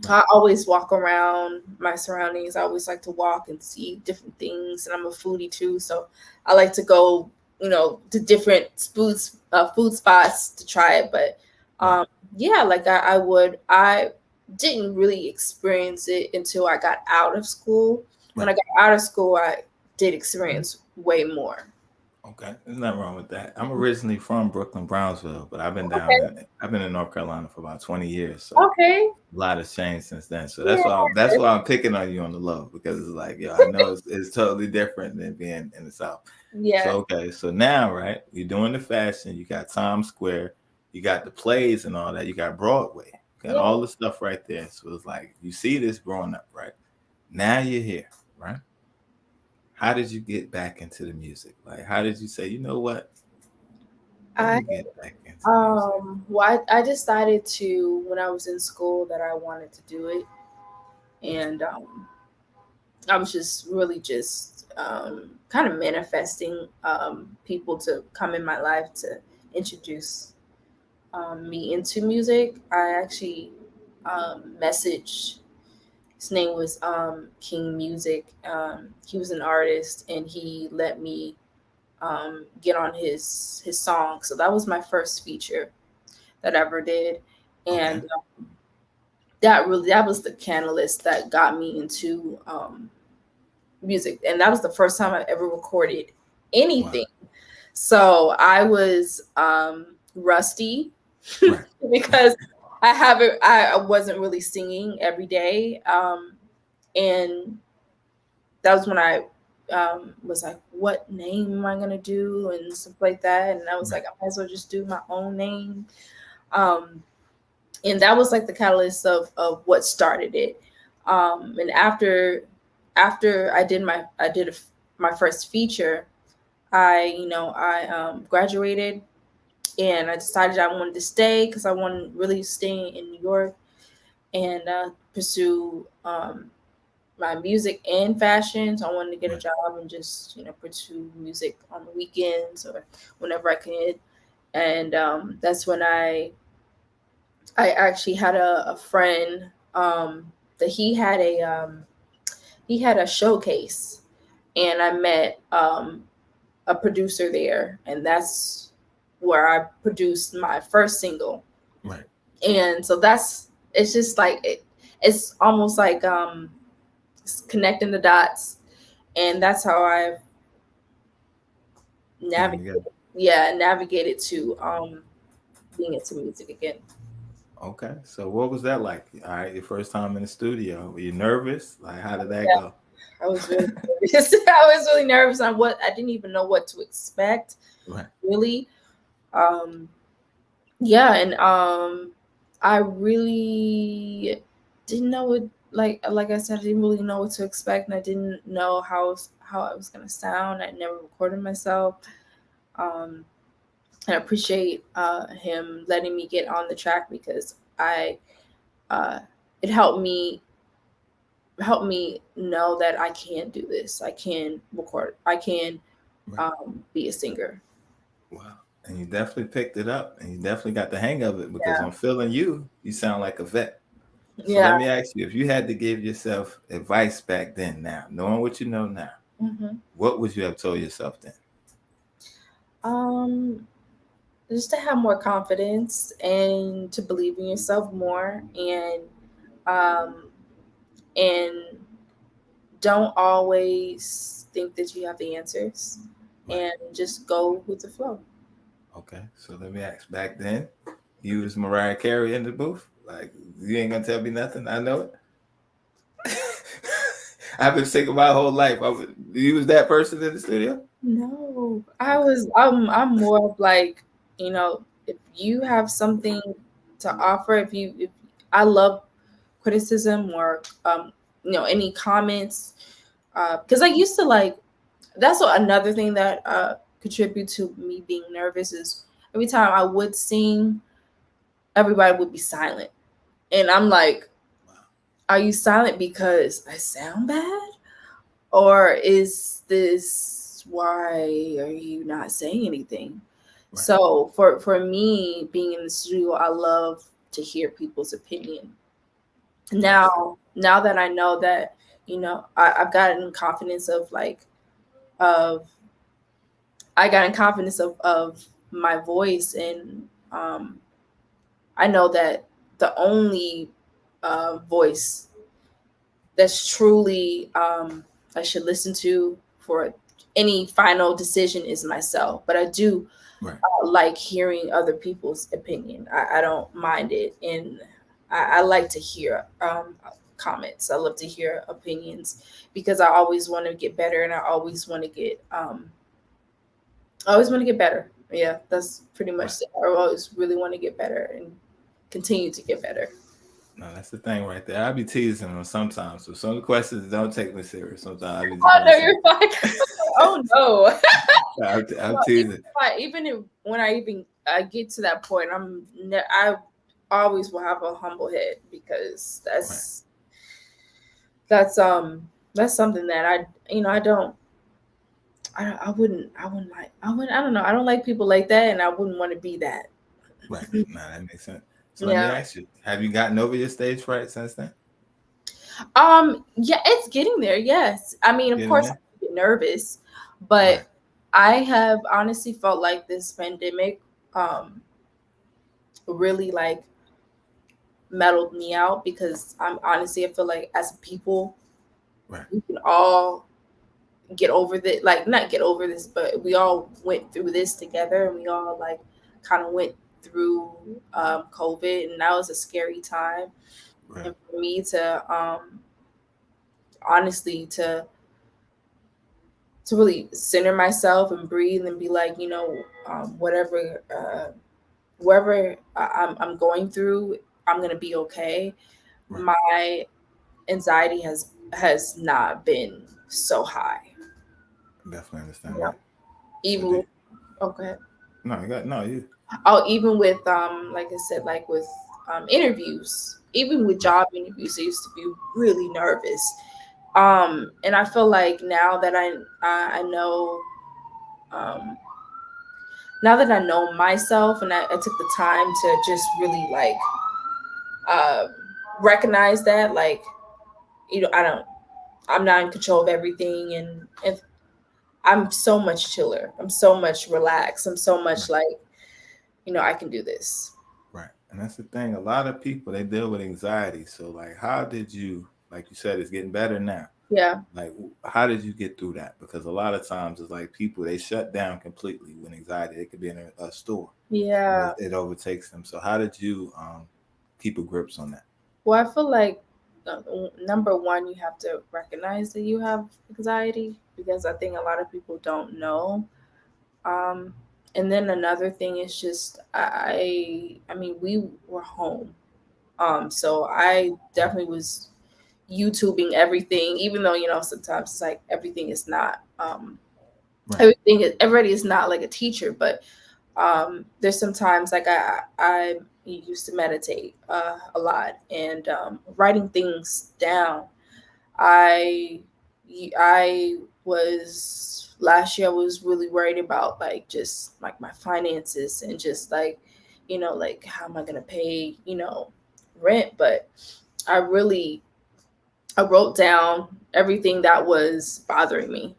Right. I always walk around my surroundings. I always like to walk and see different things, and I'm a foodie too, so I like to go, to different food spots to try it. But Right. um, yeah, like I didn't really experience it until I got out of school. When Right. I got out of school, I did experience way more. Okay, there's nothing wrong with that. I'm originally from Brooklyn, Brownsville, but Okay. I've been in North Carolina for about 20 years, so Okay. a lot has changed since then. So Yeah. that's why I'm picking on you on the low because it's like, yo, I know it's totally different than being in the South. So Yeah. okay, so now right, you're doing the fashion, you got Times Square, you got the plays and all that, you got Broadway, you got Yeah. all the stuff right there. So it's like you see this growing up, right? Now you're here, right? How did you get back into the music? Like, how did you say, you know what? Let I me get back into music. well, I decided to, when I was in school, that I wanted to do it, and I was just really just kind of manifesting people to come in my life to introduce me into music. I actually messaged. His name was King Music. He was an artist, and he let me get on his song. So that was my first feature that I ever did, Okay. and that was the catalyst that got me into music, and that was the first time I ever recorded Wow. anything. So I was rusty Right. because I wasn't really singing every day, and that was when I was like, what name am I gonna do and stuff like that, and I was Right. like, I might as well just do my own name. Um, and that was like the catalyst of what started it. And after I did my first feature, I graduated, and I decided I wanted to stay because I wanted really staying in New York and pursue my music and fashion. So I wanted to get a Right. job and just pursue music on the weekends or whenever I could. And that's when I actually had a friend that he had a showcase, and I met a producer there, and that's where I produced my first single. Right. And so it's just like it's almost like it's connecting the dots, and that's how I Came navigated. together. Yeah, navigated to being into music again. Okay. So what was that like? All right, your first time in the studio. Were you nervous? Like, how did that go? Yeah, I was really nervous. I was really nervous on what I didn't even know what to expect, Right. really. Yeah, and I really didn't know what, like I said, I didn't really know what to expect, and I didn't know how I was gonna sound. I never recorded myself. Um, and I appreciate him letting me get on the track because I uh, it helped me know that I can do this. I can record. I can Right. be a singer. Wow. And you definitely picked it up and you definitely got the hang of it because Yeah. on feeling you, you sound like a vet. So Yeah. let me ask you, if you had to give yourself advice back then now, knowing what you know now, hmm what would you have told yourself then? Um, just to have more confidence and to believe in yourself more, um, and don't always think that you have the answers, Right. and just go with the flow. Okay. So let me ask, back then, you was Mariah Carey in the booth? Like, you ain't gonna tell me nothing? I know it. I've been singing my whole life. You was that person in the studio? No, Okay. I'm more of like, if you have something to offer, if I love criticism or any comments, because I used to like, that's what another thing that contribute to me being nervous is every time I would sing, everybody would be silent, and I'm like, are you silent because I sound bad, or is this why are you not saying anything? Right. So for me, being in the studio, I love to hear people's opinion. Understood. Now that I know that, I've gotten confidence of like of I got in confidence of my voice, and um, I know that the only voice that's truly I should listen to for any final decision is myself. But I do Right. like hearing other people's opinion. I don't mind it, and I like to hear comments. I love to hear opinions because I always want to get better, and I always want to get better. Yeah, that's pretty much Right. it. I always really want to get better and continue to get better. No, that's the thing right there. I be teasing them sometimes. So some of the questions don't take me serious. Sometimes I be just Oh want no, to say, you're fine. Oh no. I'm Well, even teasing. even if when I get to that point, I always will have a humble head because Right. that's um that's something that I don't I wouldn't like I don't know, I don't like people like that, and I wouldn't want to be that. Right. Nah, that makes sense. So let me Yeah. ask you, have you gotten over your stage fright since then? Yeah, it's getting there. Yes. I mean, of Getting course there? I get nervous, but Right. I have honestly felt like this pandemic really like mellowed me out because I feel like as a people Right. we can all get over this, like not get over this, but we all went through this together, and we all like kind of went through COVID, and that was a scary time. Right. And for me to honestly to really center myself and breathe and be like, whatever wherever I'm going through, I'm gonna be okay. Right. My anxiety has not been so high. Definitely understand Yeah. that. So Even do with, okay. no, you got no you. Oh, even with like I said, like with interviews, even with Right. job interviews, I used to be really nervous. And I feel like I know um now that I know myself, and I took the time to just really like um recognize that, like, I'm not in control of everything, and if I'm so much chiller, I'm so much relaxed, I'm so much Right. like, I can do this. Right. And that's the thing. A lot of people they deal with anxiety. So like how did you, like you said, it's getting better now. Yeah. Like how did you get through that? Because a lot of times it's like people they shut down completely with anxiety. They could be in a store and Yeah. it overtakes them. So how did you keep a grips on that? Well, I feel like number one, you have to recognize that you have anxiety because I think a lot of people don't know. Um, and then another thing is just I mean, we were home. So I definitely was YouTubing everything, even though sometimes it's like everything is not everybody is not like a teacher, but there's sometimes like I used to meditate a lot, and writing things down. I I was last year I was really worried about like just like my finances and just like like how am I gonna pay rent, but I really I wrote down everything that was bothering me,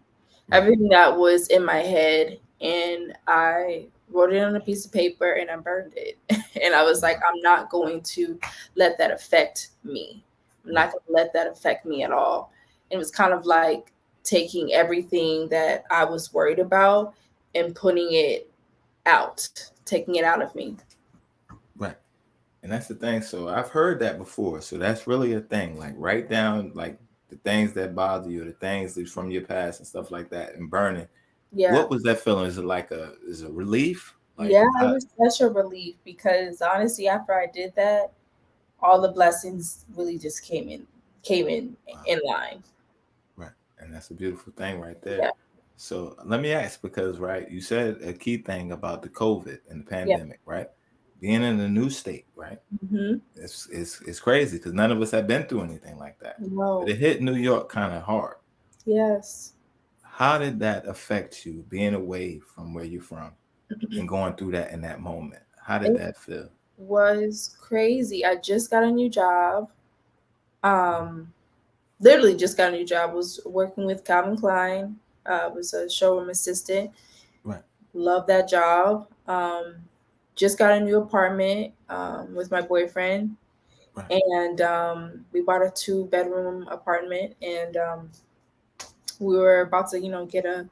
Right. everything that was in my head, and I wrote it on a piece of paper and I burned it. And I was like, Wow. I'm not going to let that affect me. I'm not Right. going to let that affect me at all. And it was kind of like taking everything that I was worried about and putting it out, taking it out of me. Right. And that's the thing. So I've heard that before. So that's really a thing. Like write down like the things that bother you, the things that's from your past and stuff like that, and burn it. Yeah. What was that feeling? Is it like is it relief? Like Yeah, it how, was such a relief because honestly, after I did that, all the blessings really just came in wow. in line. Right. And that's a beautiful thing right there. Yeah, So let me ask, because right, you said a key thing about the COVID and the yeah. pandemic, right? Being in a new state, right? Hmm. It's crazy because none of us have been through anything like that. But No. it hit New York kind of hard. Yes. How did that affect you being away from where you're from and going through that in that moment? How did It that feel? was crazy. I just got a new job. Um, Literally just got a new job. Was working with Calvin Klein. Was a showroom assistant. Right, Love that job. Just got a new apartment with my boyfriend, right, and we bought a two-bedroom apartment, and we were about to, get a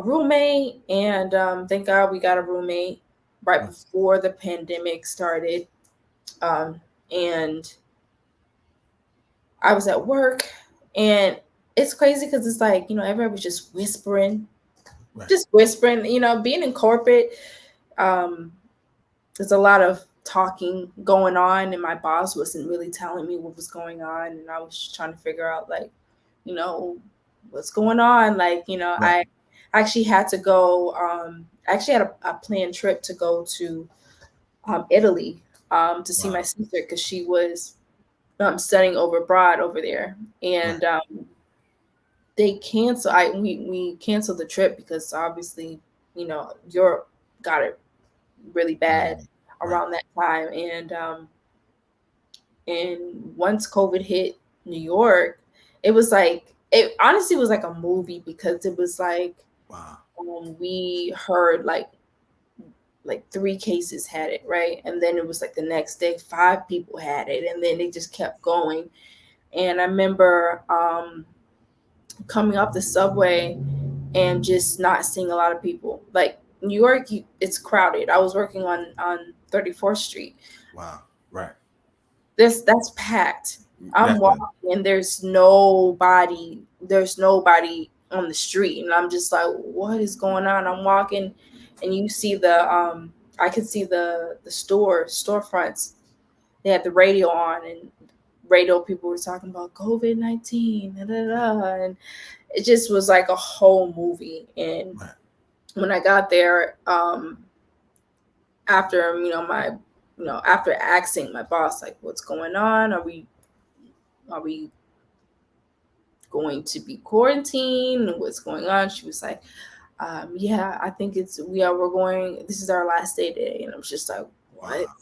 roommate, and thank God we got a roommate right right, before the pandemic started. Um, and I was at work, and it's crazy because it's like everybody was right, just whispering. Being in corporate, um, there's a lot of talking going on, and my boss wasn't really telling me what was going on, and I was trying to figure out like, you know, what's going on. Like, right. I actually had to go. I actually had a planned trip to go to Italy to see my Wow. sister because she was studying over abroad over there, Right, and they canceled. We canceled the trip because obviously, Europe got it really bad really. Right. around that time, and once COVID hit New York, it was like it honestly was like a movie because it was like Wow. we heard like three cases had it, right, and then it was like the next day five people had it, and then they just kept going. And I remember coming off the subway and just not seeing a lot of people. Like New York, it's crowded. I was working on 34th Street. Wow. Right. That's packed. I'm Definitely. walking and there's nobody. There's nobody on the street, and I'm just like, what is going on? I'm walking, and you see I could see the storefronts. They had the radio on, and radio people were talking about COVID-19, and it just was like a whole movie. And Right. when I got there, after after asking my boss like, what's going on? Are we going to be quarantined? What's going on? She was like, yeah, I think we're going. This is our last day today, and I was just like, what? Wow.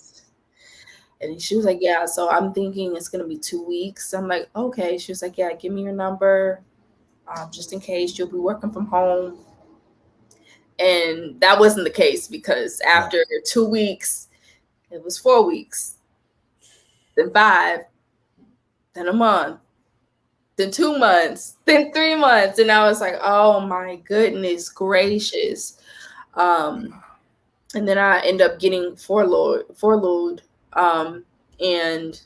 And she was like, yeah. So I'm thinking it's gonna be 2 weeks. I'm like, okay. She was like, yeah, give me your number, just in case you'll be working from home. And that wasn't the case because Right. after 2 weeks, it was 4 weeks, then five, then a month, then 2 months, then 3 months. And I was like, oh my goodness gracious. Um, and then I end up getting furloughed. Um, and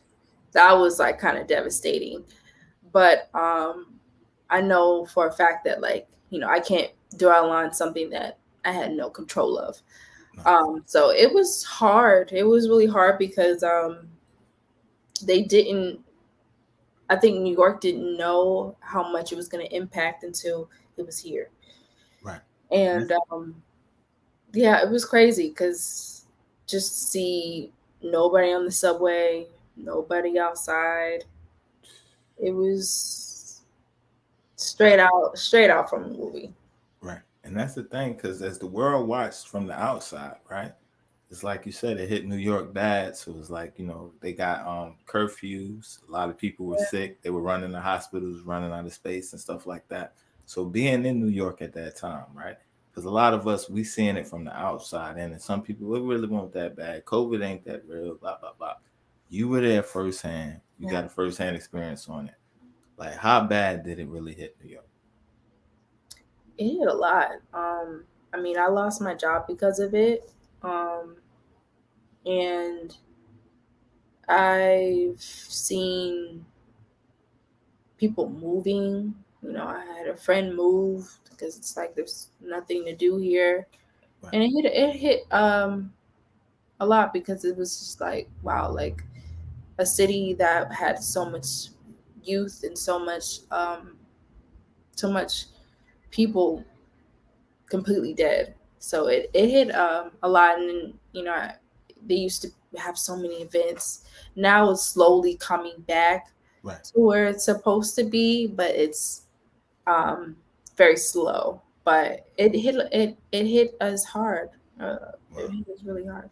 that was like kind of devastating. But I know for a fact that like, I can't dwell on something that I had no control of. No. So it was hard. It was really hard because they didn't. I think New York didn't know how much it was going to impact until it was here. Right. And yeah, it was crazy because just see nobody on the subway, nobody outside. It was straight out from the movie. Right. And that's the thing, because as the world watched from the outside, right? It's like you said, it hit New York bad. So it was like, they got curfews. A lot of people were sick. They were running the hospitals, running out of space and stuff like that. So being in New York at that time, right? Because a lot of us, we seeing it from the outside. And some people, it really won't that bad. COVID ain't that real, blah, blah, blah. You were there firsthand. You got a firsthand experience on it. Like, how bad did it really hit New York? It hit a lot. I mean, I lost my job because of it. And I've seen people moving. You know, I had a friend move because it's like there's nothing to do here, Right. and it hit a lot because it was just like wow, like a city that had so much youth and so much people completely dead. So it hit a lot, and then, you know, they used to have so many events. Now it's slowly coming back Right. to where it's supposed to be, but it's um, very slow. But it hit us hard. It Wow. hit us really hard.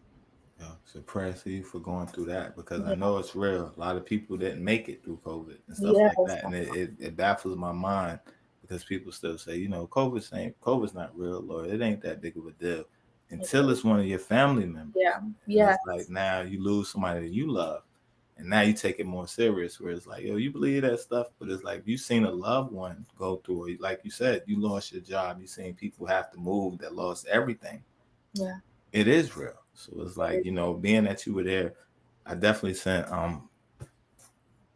So prayers to you for going through that, because I Yeah. know it's real. A lot of people didn't make it through COVID and stuff like Yes. that, and it baffles my mind because people still say, COVID's not real, or it ain't that big of a deal until it's one of your family members, Yeah. and Yeah. it's like now you lose somebody that you love, and now you take it more serious. Where it's like, yo, you believe that stuff, but it's like you seen a loved one go through it. Like you said, you lost your job. You seen people have to move that lost everything. Yeah. It is real. So it's like, being that you were there, I definitely sent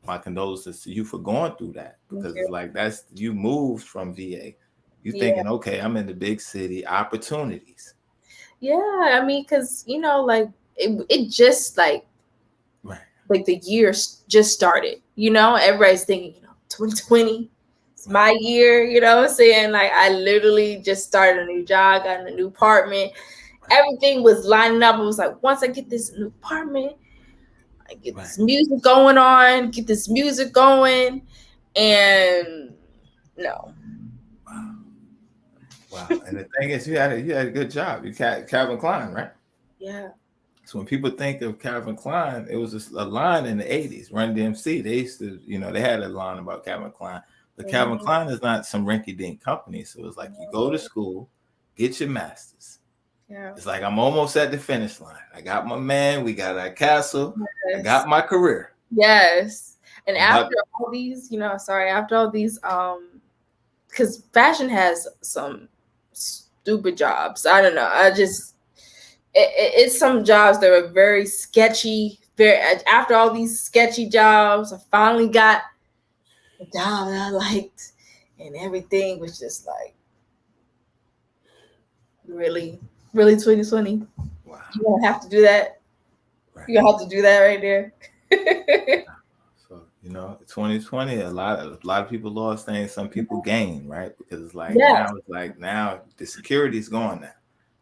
my condolences to you for going through that, Thank because you. it's like that's you moved from VA. You Yeah. thinking, okay, I'm in the big city, opportunities. Yeah. I mean, because you know, like it just Right. like the year just started. You know, everybody's thinking, 2020, it's Right. my year. You know what I'm saying? Like I literally just started a new job, got in a new apartment. Right. Everything was lining up. It was like, once I get this new apartment, I get Right. this music going on, get this music going, and no. Wow. And the thing is, you had a good job. You had Calvin Klein, right? Yeah. So when people think of Calvin Klein, it was a line in the '80s. Run DMC, they used to, they had a line about Calvin Klein. But Calvin Mhm. Klein is not some rinky-dink company. So it's like you go to school, get your master's. Yeah. It's like I'm almost at the finish line. I got my man. We got our castle. I Yes. got my career. Yes. And I'm after about. all these, after all these, because fashion has some stupid jobs. I don't know. It's some jobs that are very sketchy. Very after all these sketchy jobs, I finally got a job that I liked, and everything was just like really, really 2020. Wow. You don't have to do that. Right. You have to do that right there. So 2020, a lot of people lost things. Some people gained, right? Because Yes. it's like now the security is gone now.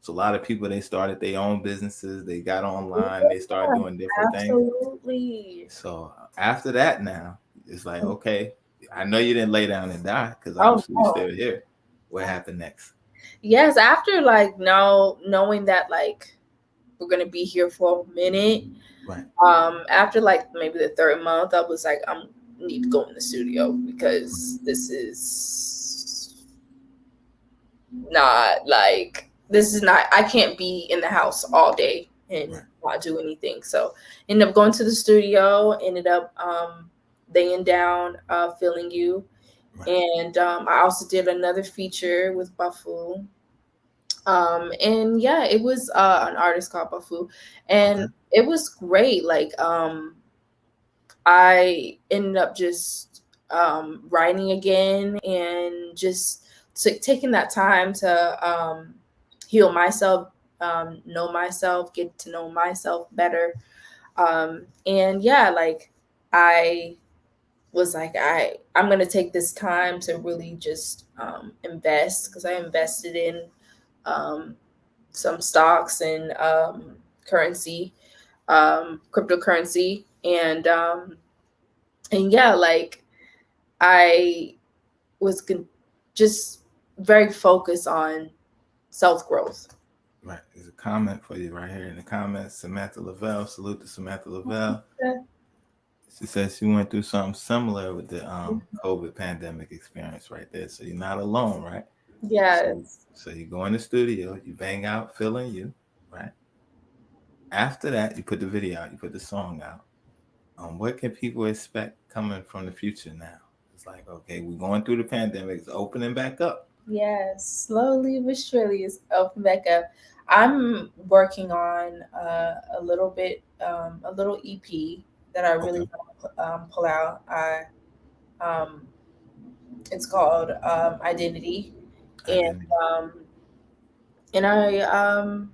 So a lot of people, they started their own businesses. They got online. They started doing different things. Absolutely. So after that, now it's like, okay, I know you didn't lay down and die, because Oh obviously you're no. still here. What happened next? Yes, after like no knowing that like we're gonna be here for a minute. Right. After like maybe the third month, I was like, I need to go in the studio because this is not I can't be in the house all day and Right. not do anything. So ended up going to the studio, ended up laying down feeling you. Right. And I also did another feature with Bafu. And yeah, it was an artist called Bafu, Okay. and it was great. Like I ended up just writing again and just taking that time to heal myself, know myself, get to know myself better. And yeah, like I was like, I'm gonna take this time to really just invest, because I invested in um, some stocks and currency, cryptocurrency, and yeah, like I was just very focused on self growth. Right. There's a comment for you right here in the comments. Samantha Lavelle. Salute to Samantha Lavelle. She says she went through something similar with the COVID pandemic experience right there. So you're not alone, right? Yes. So you go in the studio, you bang out Feeling You, right? After that, you put the video out, you put the song out. What can people expect coming from the future now? It's like, okay, we're going through the pandemic, it's opening back up. Yes, slowly but surely it's open back up. I'm working on a little EP that I really Okay. want to pull out. Um, it's called Identity, and Identity. um,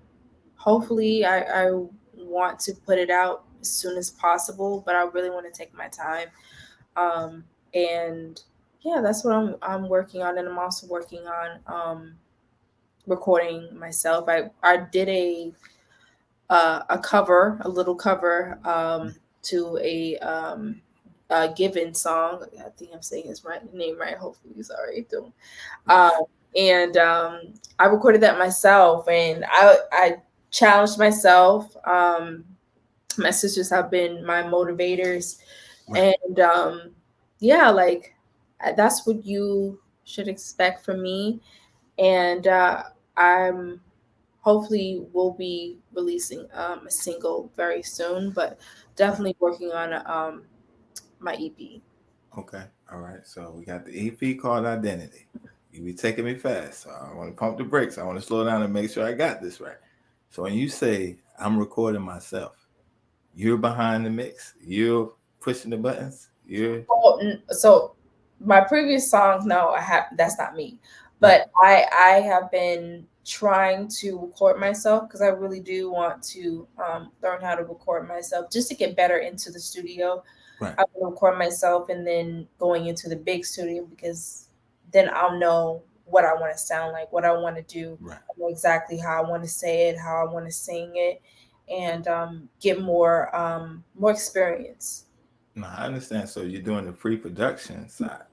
I hopefully I want to put it out as soon as possible, but I really want to take my time. And yeah, that's what I'm working on, and I'm also working on recording myself. I did a cover, a little cover to a given song. I think I'm saying his right name right. Hopefully, sorry. Don't. Um, and I recorded that myself, and I challenged myself. My sisters have been my motivators, Right. and yeah, like that's what you should expect from me. And I'm hopefully will be releasing a single very soon, but Right. definitely working on my EP. Okay. All right. So we got the EP called Identity. You be taking me fast. So I want to pump the brakes. I want to slow down and make sure I got this right. So when you say I'm recording myself, you're behind the mix, you're pushing the buttons, you're So my previous song, no, I have that's not me, right. but I have been trying to record myself because I really do want to learn how to record myself just to get better into the studio. Right. I will record myself and then going into the big studio, because then I'll know what I want to sound like, what I want to do, Right. I know exactly how I want to say it, how I want to sing it, and get more experience. No, I understand. So you're doing the pre-production side,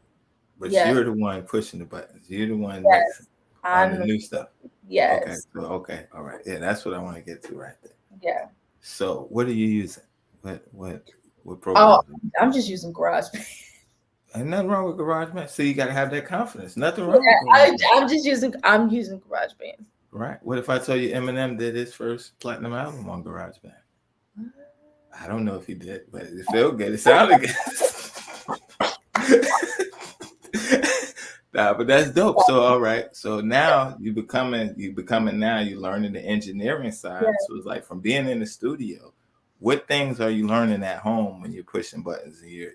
but Yes, you're the one pushing the buttons. You're the one mixing yes, on the I'm. new stuff. Okay. Yes, So okay. All right. Yeah, that's what I want to get to right there. yeah. So what are you using? What Oh, program? I'm just using GarageBand. Ain't nothing wrong with GarageBand. So you got to have that confidence. Nothing Yeah, wrong with GarageBand. I'm using GarageBand. Right. What if I told you Eminem did his first platinum album on GarageBand? I don't know if he did, but it felt good. It sounded good. Nah, but that's dope. So all right. So now you becoming now you're learning the engineering side. Yeah. So it's like from being in the studio, what things are you learning at home when you're pushing buttons and you're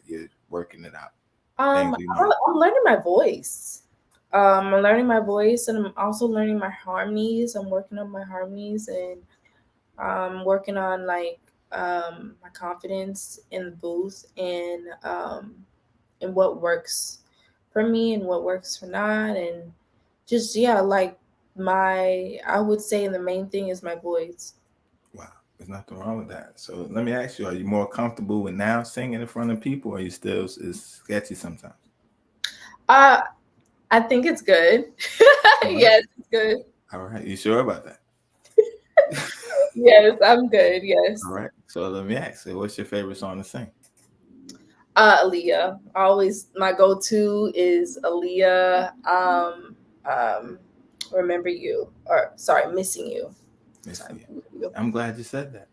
working it out? Things you learn. I'm learning my voice. I'm learning my voice, and I'm also learning my harmonies. I'm working on my harmonies, and working on like my confidence in the booth, and what works for me and what works for not, and just yeah, like I would say the main thing is my voice. Wow, there's nothing wrong with that. So let me ask you: are you more comfortable with now singing in front of people, or are you still is sketchy sometimes? Uh, I think it's good. All right. Yes, it's good. All right. You sure about that? Yes, I'm good. Yes. All right. So let me ask you: what's your favorite song to sing? Aaliyah. Always my go-to is Aaliyah. Remember You, or sorry, Missing You. Sorry, Missing You. Remember You. I'm glad you said that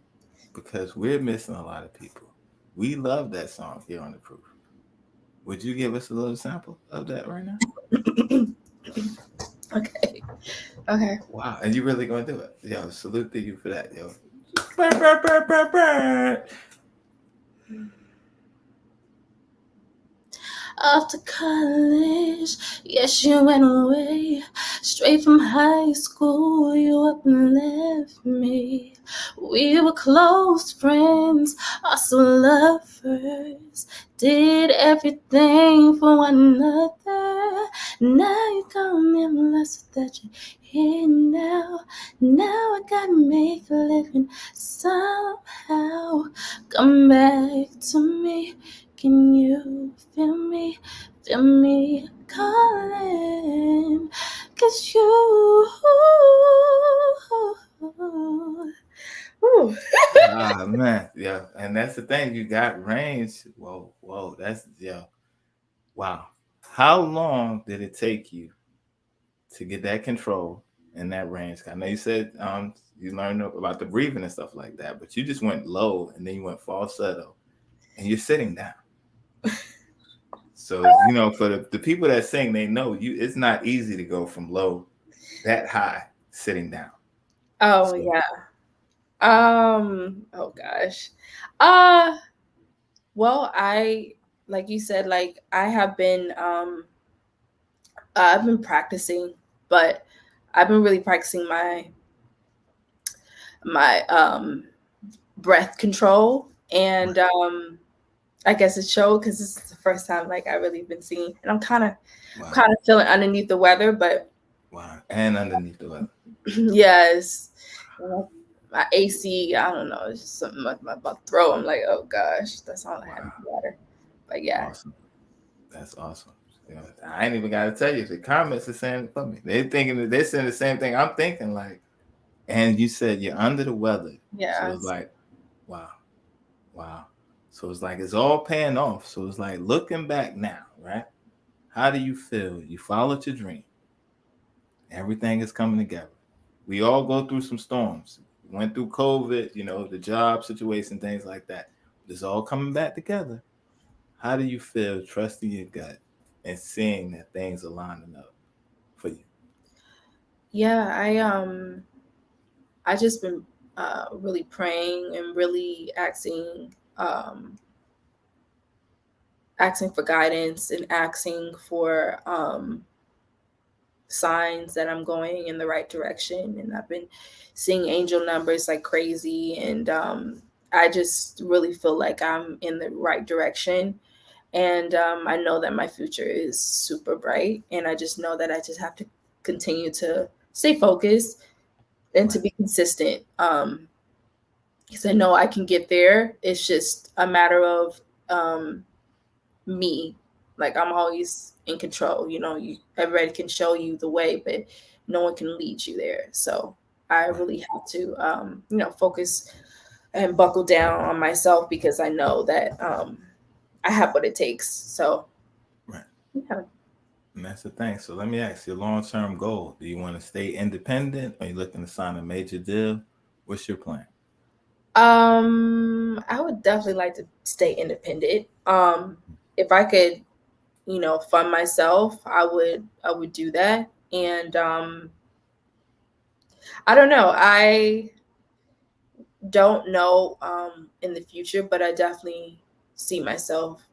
because we're missing a lot of people. We love that song here on the Proof. Would you give us a little sample of that right now? Okay. Okay. Wow, and you really gonna do it? Yo, salute to you for that, yo. Burr, burr, burr, burr, burr. After college, yes, you went away. Straight from high school, you up and left me. We were close friends, also lovers. Did everything for one another. Now you gone and lost that you're here now. Now I gotta make a living somehow. Come back to me. Can you feel me? Feel me calling? 'Cause you. Ooh. Ah man, yeah, and that's the thing. You got range. Whoa, whoa, that's yeah. Wow. How long did it take you to get that control and that range? I know you said you learned about the breathing and stuff like that, but you just went low and then you went falsetto and you're sitting down. So for the people that sing, they know you. It's not easy to go from low that high sitting down. Oh So yeah. Oh gosh. Uh well, I like you said, like I've been practicing, but I've been really practicing my breath control, and I guess it showed because this is the first time like I really been seeing, and I'm kind of wow, feeling underneath the weather, but wow, and underneath the weather. yes, my AC, I don't know, it's just something like my throat. I'm like, oh gosh, that's all I Wow, have in the water. But yeah, awesome. That's awesome. I ain't even got to tell you. The comments are saying it for me. They're thinking that they're saying the same thing I'm thinking. Like, and you said you're under the weather, so yeah, it's like, wow, wow. So it's like it's all paying off. So it's like looking back now, right? How do you feel? You followed your dream. Everything is coming together. We all go through some storms. We went through COVID, the job situation, things like that. It's all coming back together. How do you feel trusting your gut and seeing that things are lining up for you? yeah. I just been really praying and really asking for guidance and asking for signs that I'm going in the right direction. And I've been seeing angel numbers like crazy. And I just really feel like I'm in the right direction. And I know that my future is super bright. And I just know that I just have to continue to stay focused and to Right, be consistent. Because I know I can get there. It's just a matter of me. Like I'm always in control. Everybody can show you the way, but no one can lead you there. So I right, really have to, focus and buckle down on myself because I know that I have what it takes. So right. yeah. And that's the thing. So let me ask your long-term goal. Do you want to stay independent? Or are you looking to sign a major deal? What's your plan? I would definitely like to stay independent. If I could, fund myself, I would do that. And I don't know. I don't know in the future, but I definitely see myself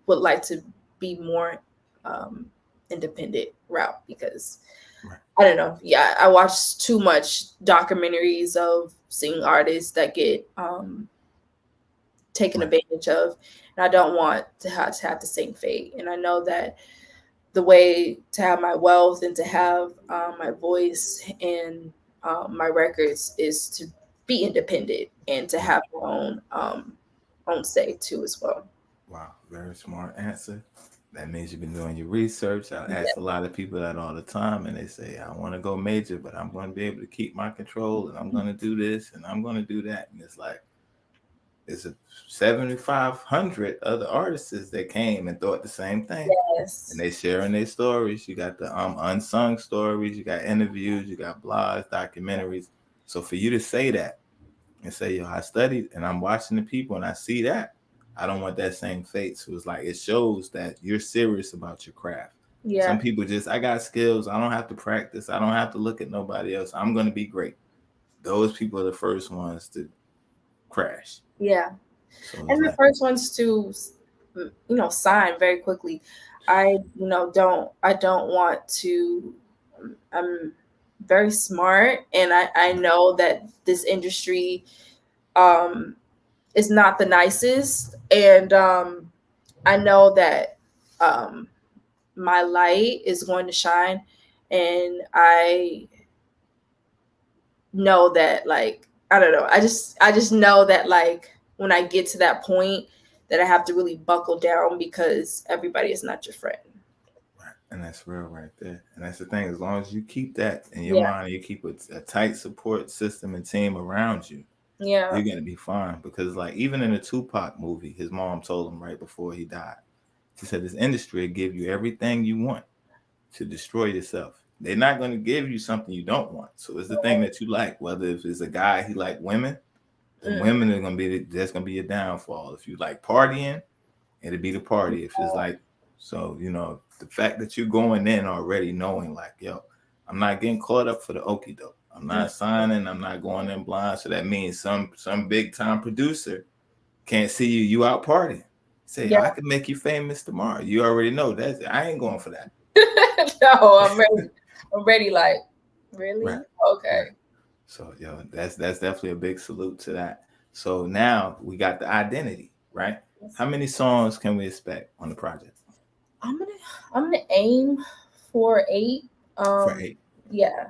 would like to be more um, independent route because Right, I don't know. Yeah, I watch too much documentaries of seeing artists that get taken right, advantage of, and I don't want to have the same fate. And I know that the way to have my wealth and to have my voice and my records is to be independent and to right. have my own say too as well. Wow, very smart answer. That means you've been doing your research. I ask a Yeah. lot of people that all the time, and they say, I want to go major, but I'm going to be able to keep my control, and I'm going to do this, and I'm going to do that. And it's like, it's a 7,500 other artists that came and thought the same thing. And Yes. they sharing their stories. You got the unsung stories, you got interviews, you got blogs, documentaries. So for you to say that and say, yo, I studied and I'm watching the people and I see that, I don't want that same fate. So it's like it shows that you're serious about your craft. Some Yeah. people just, I got skills, I don't have to practice, I don't have to look at nobody else. I'm gonna be great. Those people are the first ones to crash. Yeah. So it's And the like, first ones to sign very quickly. I don't want to. I'm very smart, and I know that this industry um, is not the nicest, and I know that um, my light is going to shine, and I know that, like, I don't know, I just know that, like, when I get to that point, that I have to really buckle down because everybody is not your friend. Right. And that's real right there. And that's the thing. As long as you keep that in your Yeah, mind, you keep a tight support system and team around you, yeah, you're gonna be fine. Because like even in the Tupac movie, his mom told him right before he died, she said, "This industry will give you everything you want to destroy yourself. They're not gonna give you something you don't want. So it's the thing that you like. Whether if it's a guy he like women, then mm, women are gonna be that's gonna be your downfall. If you like partying, it'll be the party. If it's like so, the fact that you're going in already knowing like, yo, I'm not getting caught up for the okie doke. I'm mm, not signing. I'm not going in blind. So that means some big time producer can't see you out partying. Say, yeah. I can make you famous tomorrow. You already know that. I ain't going for that. No, I'm ready. I'm ready. Like, Right. really? Right. Okay. So yo, that's definitely a big salute to that. So now we got the identity, right? How many songs can we expect on the project? I'm gonna I'm gonna aim for 8. For Um, 8. yeah.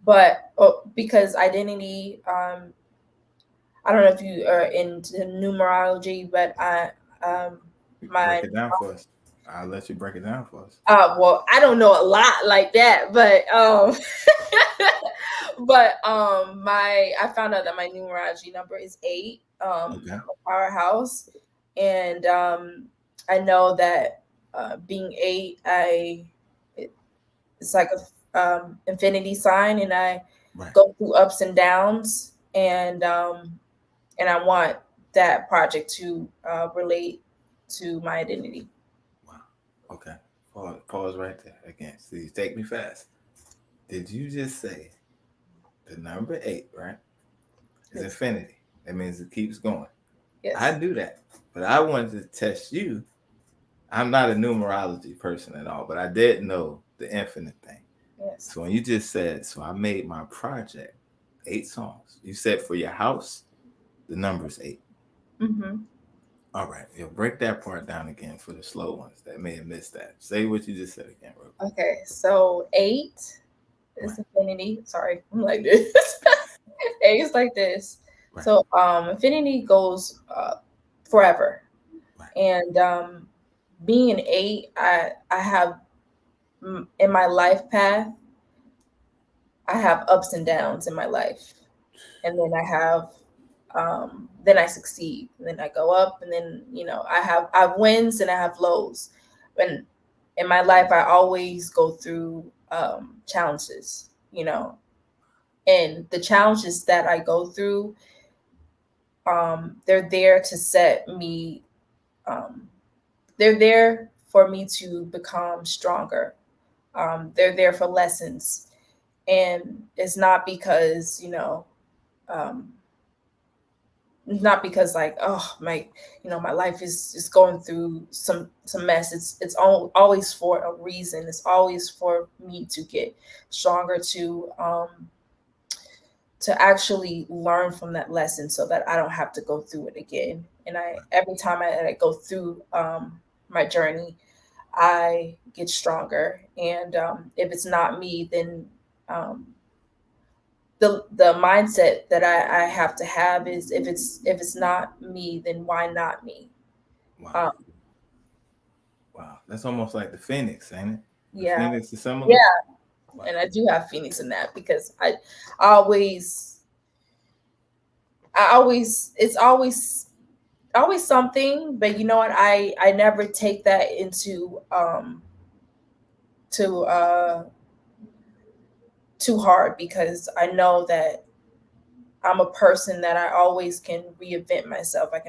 But because identity, I don't know if you are into numerology, but Break my it down for us. I'll let you break it down for us. well, I don't know a lot like that, but my I found out that my numerology number is 8. Okay. I'm a powerhouse, and I know that being 8, it's like a infinity sign, and I Right. go through ups and downs, and I want that project to relate to my identity. Wow. Okay. Pause right there again. So you take me fast. Did you just say the number 8, right? Is Yes. infinity. That means it keeps going. I Yes. knew that. But I wanted to test you. I'm not a numerology person at all, but I did know the infinite thing. Yes. So when you just said, so I made my project 8 songs. You said for your house, the number is 8. Mm-hmm. All right, you'll break that part down again for the slow ones that may have missed that. Say what you just said again, real quick. Okay. So 8 is Right, infinity. Sorry, I'm like this. 8 is like this. right, So infinity goes forever, right. and being an 8, I have in my life path, I have ups and downs in my life, and then I succeed, and then I go up, and then I have wins and I have lows. And in my life, I always go through challenges, and the challenges that I go through, they're there to set me. Um, they're there for me to become stronger. They're there for lessons, and it's not because um, not because, like, oh, my life is going through some mess. Always for a reason. It's always for me to get stronger, to actually learn from that lesson so that I don't have to go through it again. And every time I go through my journey, I get stronger. And if it's not me, then um, the mindset that I have to have is, if it's not me, then why not me? Wow, Um, wow. That's almost like the Phoenix, ain't it? The yeah, Phoenix is similar. yeah, Wow, and I do have Phoenix in that, because always, it's always something, but you know what? I never take that into to too hard, because I know that I'm a person that I always can reinvent myself. I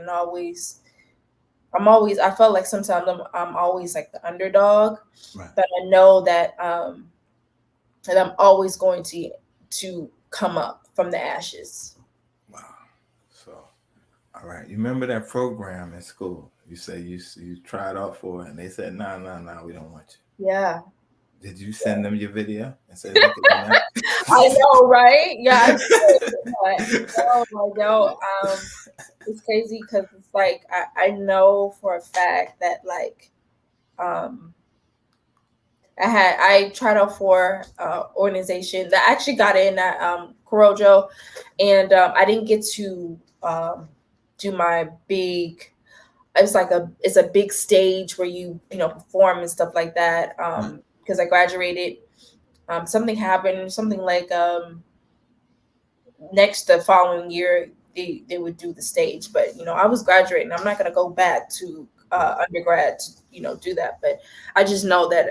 felt like sometimes I'm always like the underdog, right. but I know that I'm always going to come up from the ashes. Wow. So All right. You remember that program in school? You say you tried out for it, and they said, "No, no, no, we don't want you." Yeah. Did you send them your video and say, "Look at me now"? I know, right? Yeah, I did. I know. It's crazy because it's like I know for a fact that like um I tried out for organization that actually got in at Kurojo, and I didn't get to do my big. It's a big stage where you know perform and stuff like that. Right, Because I graduated, something happened, something like next the following year they would do the stage, but you know I was graduating. I'm not gonna go back to right, undergrad to do that, but I just know that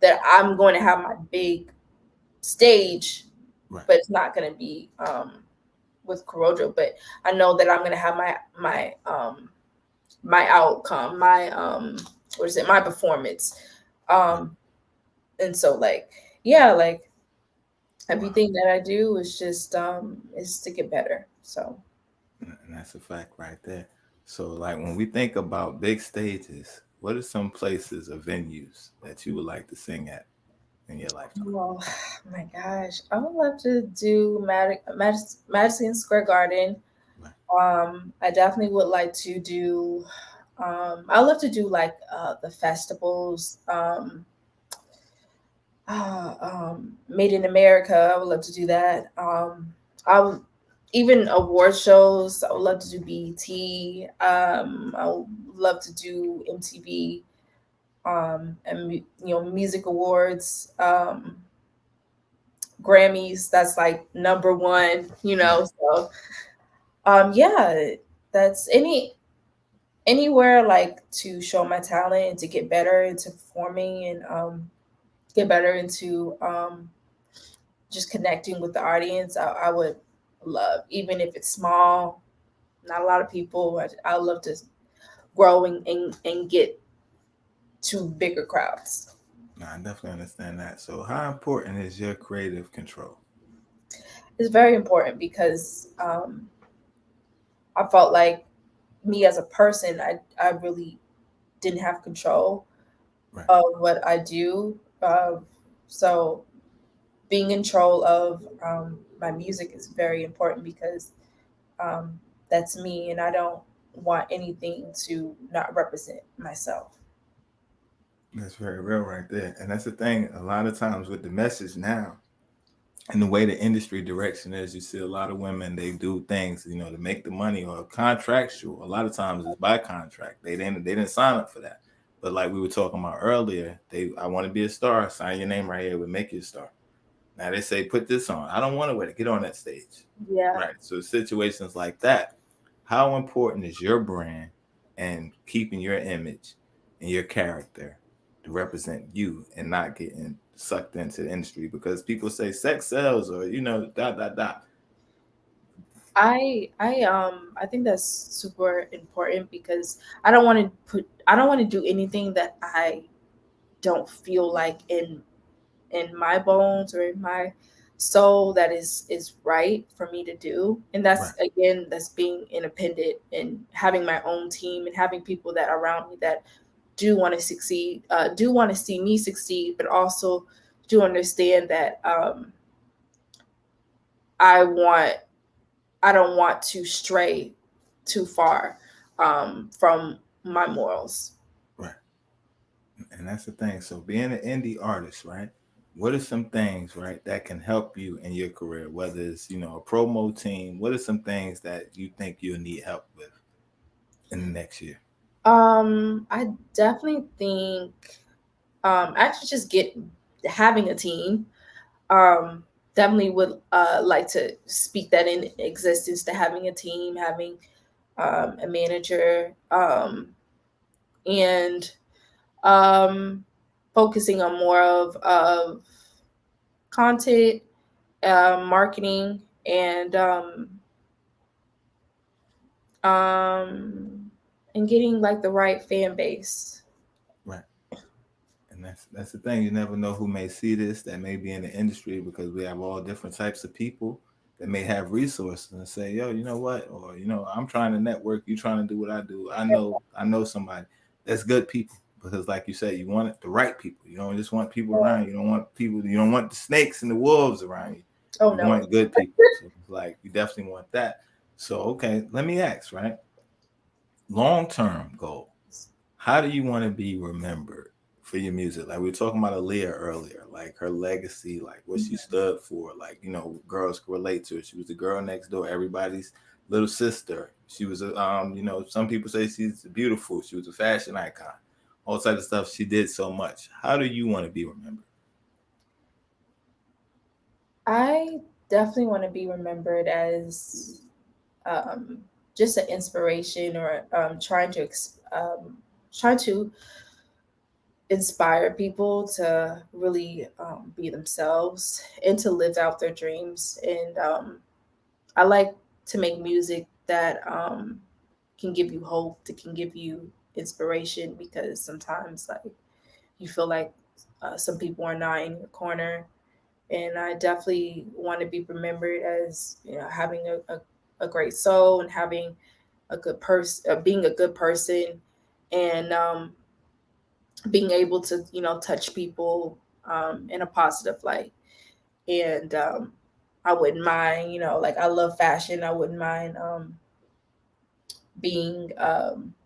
that I'm going to have my big stage, right. but it's not going to be with Kurojo. But I know that I'm going to have my outcome, my what is it, my performance, Right. um, and so like yeah, like Wow. everything that I do is to get better. So And that's a fact right there. So, like, when we think about big stages, what are some places or venues that you would like to sing at in your lifetime? oh my gosh, I would love to do Madison Square Garden. Right, I definitely would like to do. I love to do like the festivals. Made in America. I would love to do that. I would even award shows. I would love to do BET. I would love to do MTV. And you know music awards, Grammys. That's like number one. You right. know, so yeah, that's anywhere like to show my talent and to get better into performing and get better into just connecting with the audience. I would love, even if it's small, not a lot of people. I love to grow and get to bigger crowds. No, I definitely understand that. So, how important is your creative control? It's very important because I felt like me as a person, I really didn't have control Right, of what I do. So being in control of my music is very important because um, that's me, and I don't want anything to not represent myself. that's very real right there. And that's the thing. A lot of times with the message now, and the way the industry direction is, you see a lot of women, they do things, to make the money or contractual. A lot of times it's by contract. They didn't sign up for that. But like we were talking about earlier, I want to be a star. Sign your name right here. We make you a star. Now they say put this on. I don't want to wear it. Get on that stage. Yeah, Right. So situations like that. How important is your brand and keeping your image and your character to represent you and not getting sucked into the industry? Because people say sex sells, or dot dot dot. I think that's super important because I don't want to do anything that I don't feel like in my bones or in my soul that is right for me to do. And Right. that's again, that's being independent and having my own team and having people that are around me that do want to succeed, do want to see me succeed, but also do understand that I want I don't want to stray too far from my morals. Right. And that's the thing. So being an indie artist, right? What are some things, right, that can help you in your career? Whether it's, a promo team, what are some things that you think you'll need help with in the next year? I definitely think actually just get having a team. Um, Definitely would like to speak that in existence, to having a team, having a manager, and um, focusing on more of content, marketing, um, and getting like the right fan base. Right. And that's the thing. You never know who may see this that may be in the industry, because we have all different types of people. that may have resources and say, yo, you know what? Or, I'm trying to network, you trying to do what I do. I know somebody that's good people. Because like you said, you want the right people. You don't just want people around you. You don't want the snakes and the wolves around you. Oh You no. want good people. So it's like you definitely want that. So okay, let me ask, right? Long-term goal. How do you want to be remembered for your music? Like we were talking about Aaliyah earlier, like her legacy, like what she stood for. Like, girls can relate to her. She was the girl next door, everybody's little sister. She was some people say she's beautiful. She was a fashion icon. All type of stuff. She did so much. How do you want to be remembered? I definitely want to be remembered as um, just an inspiration, or trying to inspire people to really be themselves and to live out their dreams. And I like to make music that can give you hope, that can give you inspiration, because sometimes like you feel like some people are not in your corner. And I definitely want to be remembered as, having a great soul, and having a good person, being a good person, and being able to, touch people in a positive light. And I wouldn't mind, like I love fashion. I wouldn't mind being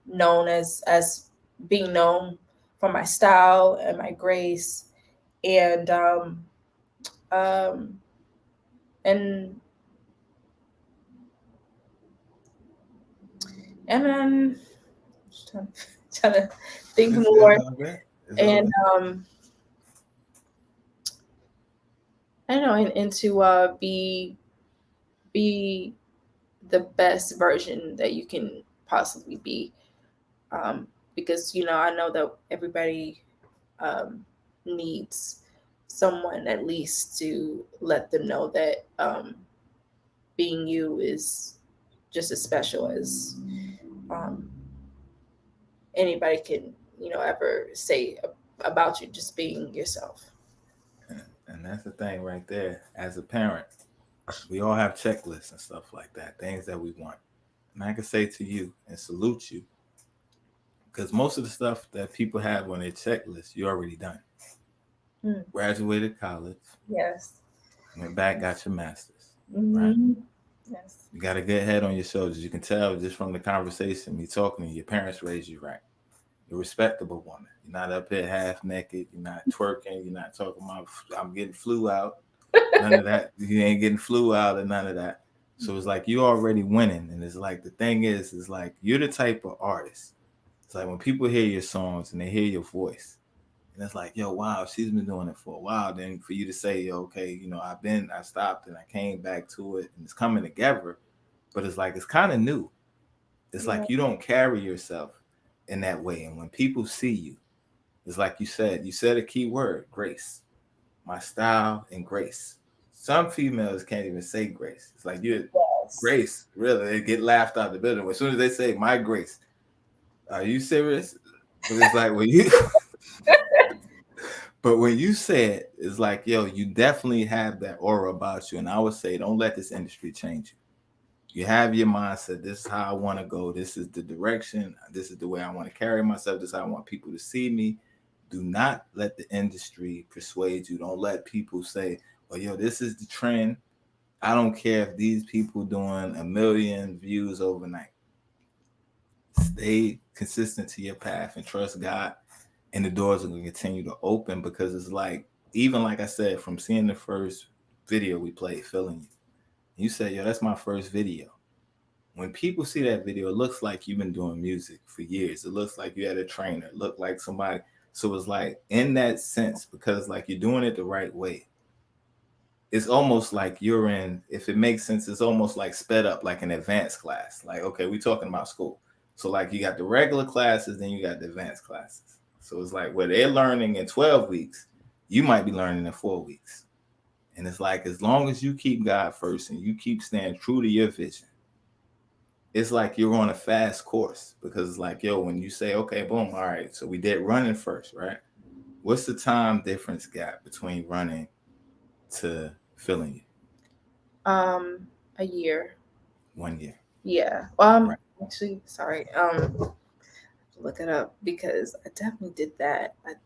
known as being known for my style and my grace, and um, and and then just trying to think It's more. all good. It's all And good. I don't know, and to be the best version that you can possibly be, um, because I know that everybody um, needs someone at least to let them know that being you is just as special as um, anybody can ever say about you, just being yourself. And that's the thing right there. As a parent, we all have checklists and stuff like that, things that we want. And I can say to you and salute you, because most of the stuff that people have on their checklist, you already done. Mm. Graduated college, Yes. went back, got your master's, right? Hmm. Yes. You got a good head on your shoulders. You can tell just from the conversation, me talking to you, your parents raised you right. You're a respectable woman. You're not up here half naked. You're not twerking. You're not talking about, I'm getting flu out. None of that. You ain't getting flu out and none of that. So it's like you already winning. And it's like the thing is like you're the type of artist. It's like when people hear your songs and they hear your voice, and it's like, yo, wow, she's been doing it for a while. Then for you to say, yo, okay, I stopped and I came back to it and it's coming together. But it's like it's kind of new. It's like Yeah. you don't carry yourself in that way. And when people see you, it's like you said a key word, grace. My style and grace. Some females can't even say grace. It's like you Yes. grace, really. They get laughed out of the building. As soon as they say my grace, are you serious? But it's like when you but when you say it, it's like, yo, you definitely have that aura about you. And I would say, don't let this industry change you. You have your mindset. This is how I want to go. This is the direction. This is the way I want to carry myself. This is how I want people to see me. Do not let the industry persuade you. Don't let people say, well, yo, this is the trend. I don't care if these people doing 1 million views overnight. Stay consistent to your path and trust God, and the doors are going to continue to open because it's like, even like I said, from seeing the first video we played, Feeling You, you said, yo, that's my first video. When people see that video, it looks like you've been doing music for years. It looks like you had a trainer. It looked like somebody. So it's like in that sense, because like you're doing it the right way, it's almost like you're in, if it makes sense, it's almost like sped up, like an advanced class. Like, okay, we're talking about school. So like you got the regular classes, then you got the advanced classes. So it's like where they're learning in 12 weeks, you might be learning in 4 weeks. And it's like as long as you keep God first and you keep staying true to your vision, it's like you're on a fast course because it's like, yo, when you say, okay, boom, all right, so we did running first, right? What's the time difference gap between running to feeling you? A year. 1 year. Yeah. Right. Actually, sorry. Look it up because I definitely did that. Let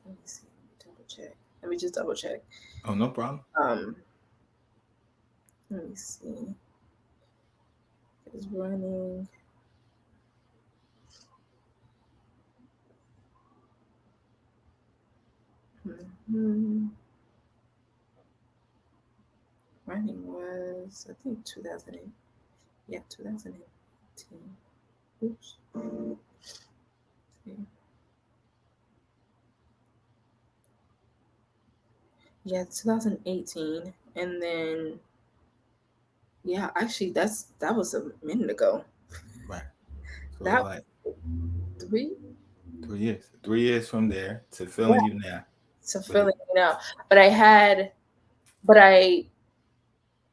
me see. Double check. Let me just double check. Oh, no problem. Um, Let me see. It's running. hmm Running was, I think, 2008. Yeah, 2018. Oops. Yeah, 2018. And then, yeah, actually, that was a minute ago. Right. So it's That like three, 3 years. 3 years from there to yeah, feeling you now. so But feeling but but I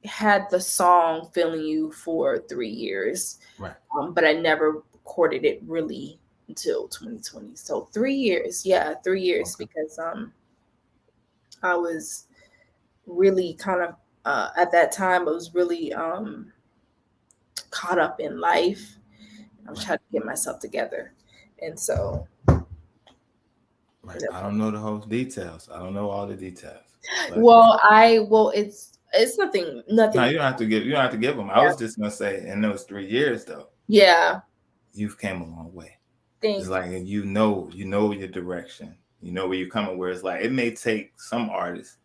had the song "Feeling You" for 3 years, right. but I never recorded it really until 2020. So 3 years, yeah, 3 years Okay. because I was really kind of at that time I was really caught up in life. I was Right. trying to get myself together, and so Right. I don't know the whole details. I don't know all the details. But it's no, nothing. you don't have to give them. I Yeah, was just gonna say in those 3 years though, yeah. you've came a long way. It's Thank like you know your direction. You know where you're coming. Where it's like it may take some artists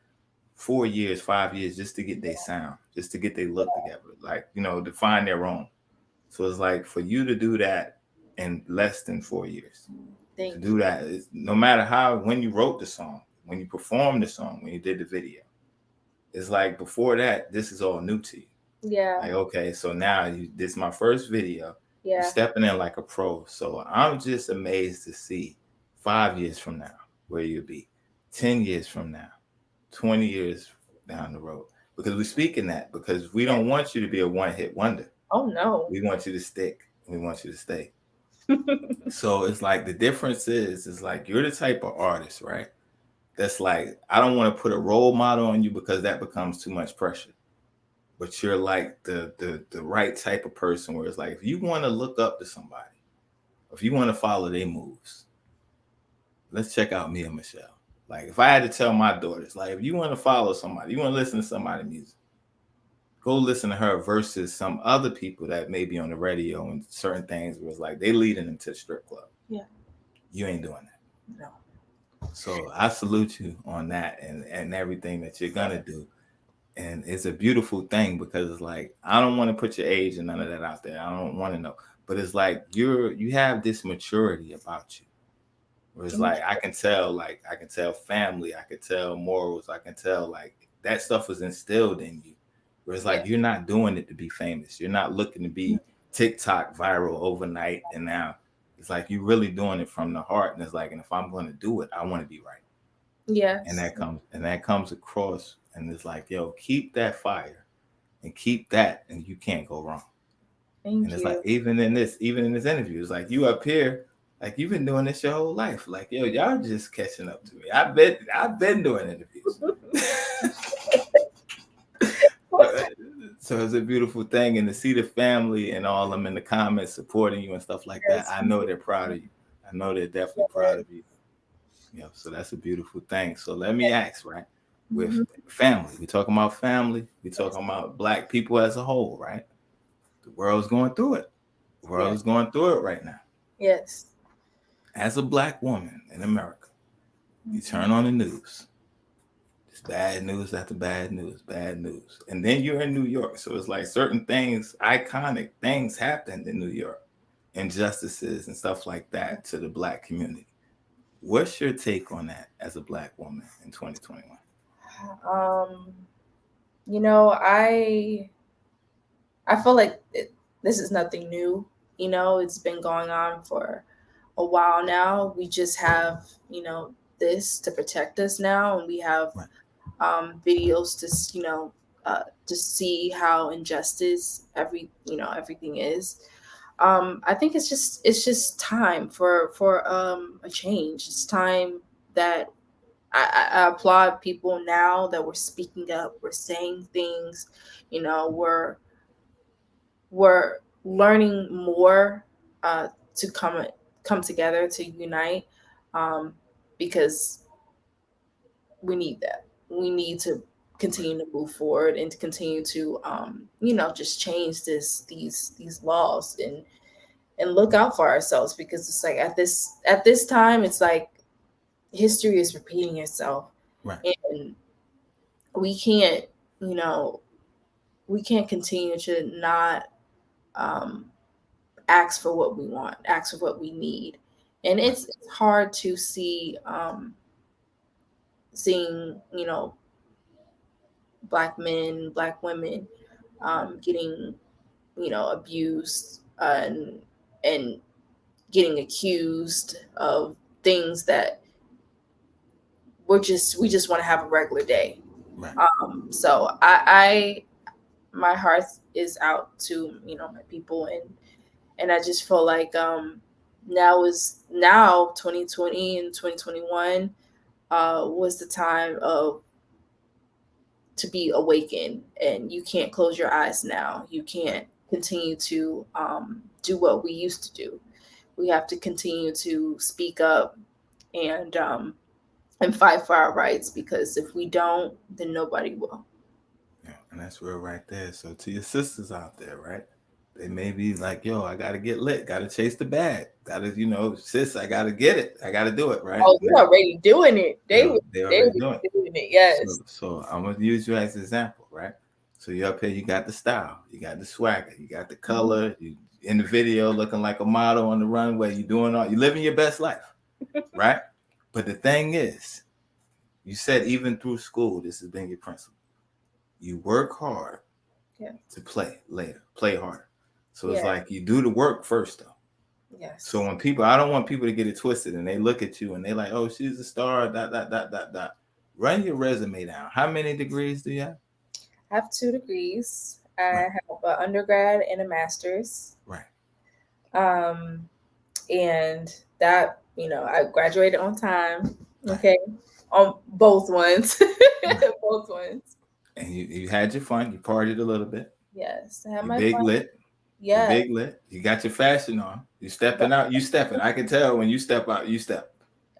4 years, 5 years just to get their sound, just to get their look together. Like, to find their own. So it's like for you to do that in less than 4 years, to thank do that, no matter how, when you wrote the song, when you performed the song, when you did the video, it's like before that, this is all new to you. you. Yeah, Like, okay, so now this is my first video. You're yeah, stepping in like a pro. So I'm just amazed to see 5 years from now where you'll be, 10 years from now, 20 years down the road. Because we're speaking that because we yeah. don't want you to be a one-hit wonder. Oh no. We want you to stick. We want you to stay. So it's like the difference is like you're the type of artist, right? That's like I don't want to put a role model on you because that becomes too much pressure. But you're like the right type of person where it's like if you want to look up to somebody, if you want to follow their moves, let's check out Mia Michelle. Like if I had to tell my daughters, like if you want to follow somebody, you want to listen to somebody's music, go listen to her versus some other people that may be on the radio and certain things where it's like they leading them to the strip club. Yeah. You ain't doing that. No. So I salute you on that and everything that you're gonna do. And it's a beautiful thing because it's like I don't want to put your age and none of that out there. I don't want to know. But it's like you have this maturity about you. Where it's like I can tell family, I can tell morals, I can tell like that stuff was instilled in you. Where it's Yeah. like you're not doing it to be famous. You're not looking to be TikTok viral overnight. And now it's like you're really doing it from the heart. And it's like, and if I'm going to do it, I want to be right. And Yes. that comes across. And it's like, yo, keep that fire and keep that, and you can't go wrong. And Thank it's like you. even in this interview, it's like you up here, like you've been doing this your whole life. Like, yo, y'all just catching up to me. I've been doing interviews. So it's a beautiful thing, and to see the family and all of them in the comments supporting you and stuff like that, Yes. I know they're proud of you. I know they're definitely proud of you. So that's a beautiful thing. So let me ask, right? With Mhm. family, we talking about family, we Yes. talking about Black people as a whole, right? The world's going through it. The world Yes. is going through it right now. Yes. As a Black woman in America, you Mhm. turn on the news. It's bad news after bad news, bad news. And then you're in New York. So it's like certain things, iconic things happened in New York, injustices and stuff like that to the Black community. What's your take on that as a Black woman in 2021? Um, I feel like this is nothing new. It's been going on for a while now. We just have, this to protect us now, and we have Right. videos to, to see how injustice everything is. I think it's just time for a change. It's time that I applaud people now that we're speaking up, we're saying things, we're learning more to come together to unite, um, because we need that. We need to Right. continue to move forward and to continue to just change these laws and look out for ourselves, because it's like at this time it's like history is repeating itself, Right. and we can't you know we can't continue to not um, ask for what we want, ask for what we need, and Right. it's hard to seeing black men, black women getting abused, and getting accused of things that we just want to have a regular day. Right. So I my heart is out to my people, and I just feel like now 2020 and 2021 was the time of to be awakened, and you can't close your eyes now. You Right. can't continue to do what we used to do. We have to continue to speak up and fight for our rights, because if we don't, then nobody will. Yeah, and that's real right there. So to your sisters out there, right? They may be like, yo, I gotta get lit, gotta chase the bag, gotta, sis, I gotta get it, I gotta do it, right? Oh, you're already doing it. They They already were doing it. doing it. Yes. So I'm gonna use you as an example, right? So you up here, you got the style, you got the swagger, you got the Mhm. color, you in the video looking like a model on the runway, you living your best life, right? But the thing is, you said even through school, this has been your principle. You work hard Yeah. to play later, play harder. So it's Yeah. like you do the work first, though. So Yes. when I don't want people to get it twisted and they look at you and they like, oh, she's a star, dot, dot, dot, dot, dot. Run your resume down. How many degrees do you have? I have 2 degrees. Right, I have an undergrad and a master's. right, Um, and that, I graduated on time. right, Okay. On both ones. right. Both ones. And you had your fun. You partied a little bit. Yes. I had You my big fun. lit. You Yes. big lit. You got your fashion on. You stepping out. You stepping. I can tell when you step out, you step.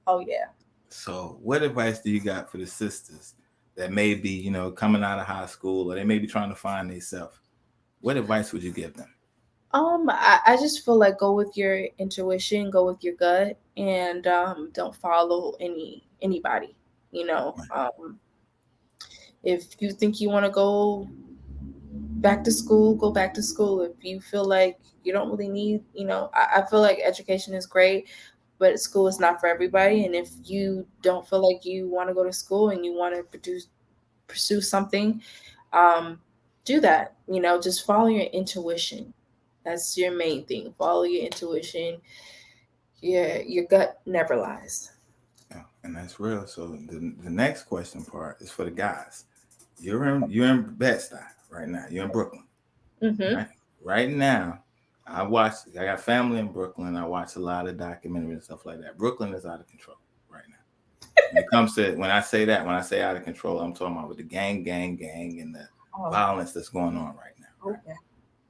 Oh, yeah. So, what advice do you got for the sisters that may be, coming out of high school or they may be trying to find themselves? What advice would you give them? I just feel like go with your intuition, go with your gut, and don't follow anybody. You know, Right, if you think you want to go back to school, go back to school. If you feel like you don't really need, I feel like education is great, but school is not for everybody. And if you don't feel like you want to go to school and you want to pursue something, um, do that. Just follow your intuition. That's your main thing. Follow your intuition. Yeah, your gut never lies. yeah, and that's real. So the next question part is for the guys. You're in Bed-Stuy right now. You're in Brooklyn, Mm-hmm. right? Right now, I got family in Brooklyn. I watch a lot of documentaries and stuff like that. Brooklyn is out of control right now. When it comes to when I say out of control, I'm talking about with the gang, and the Oh, violence that's going on right now. Right? okay.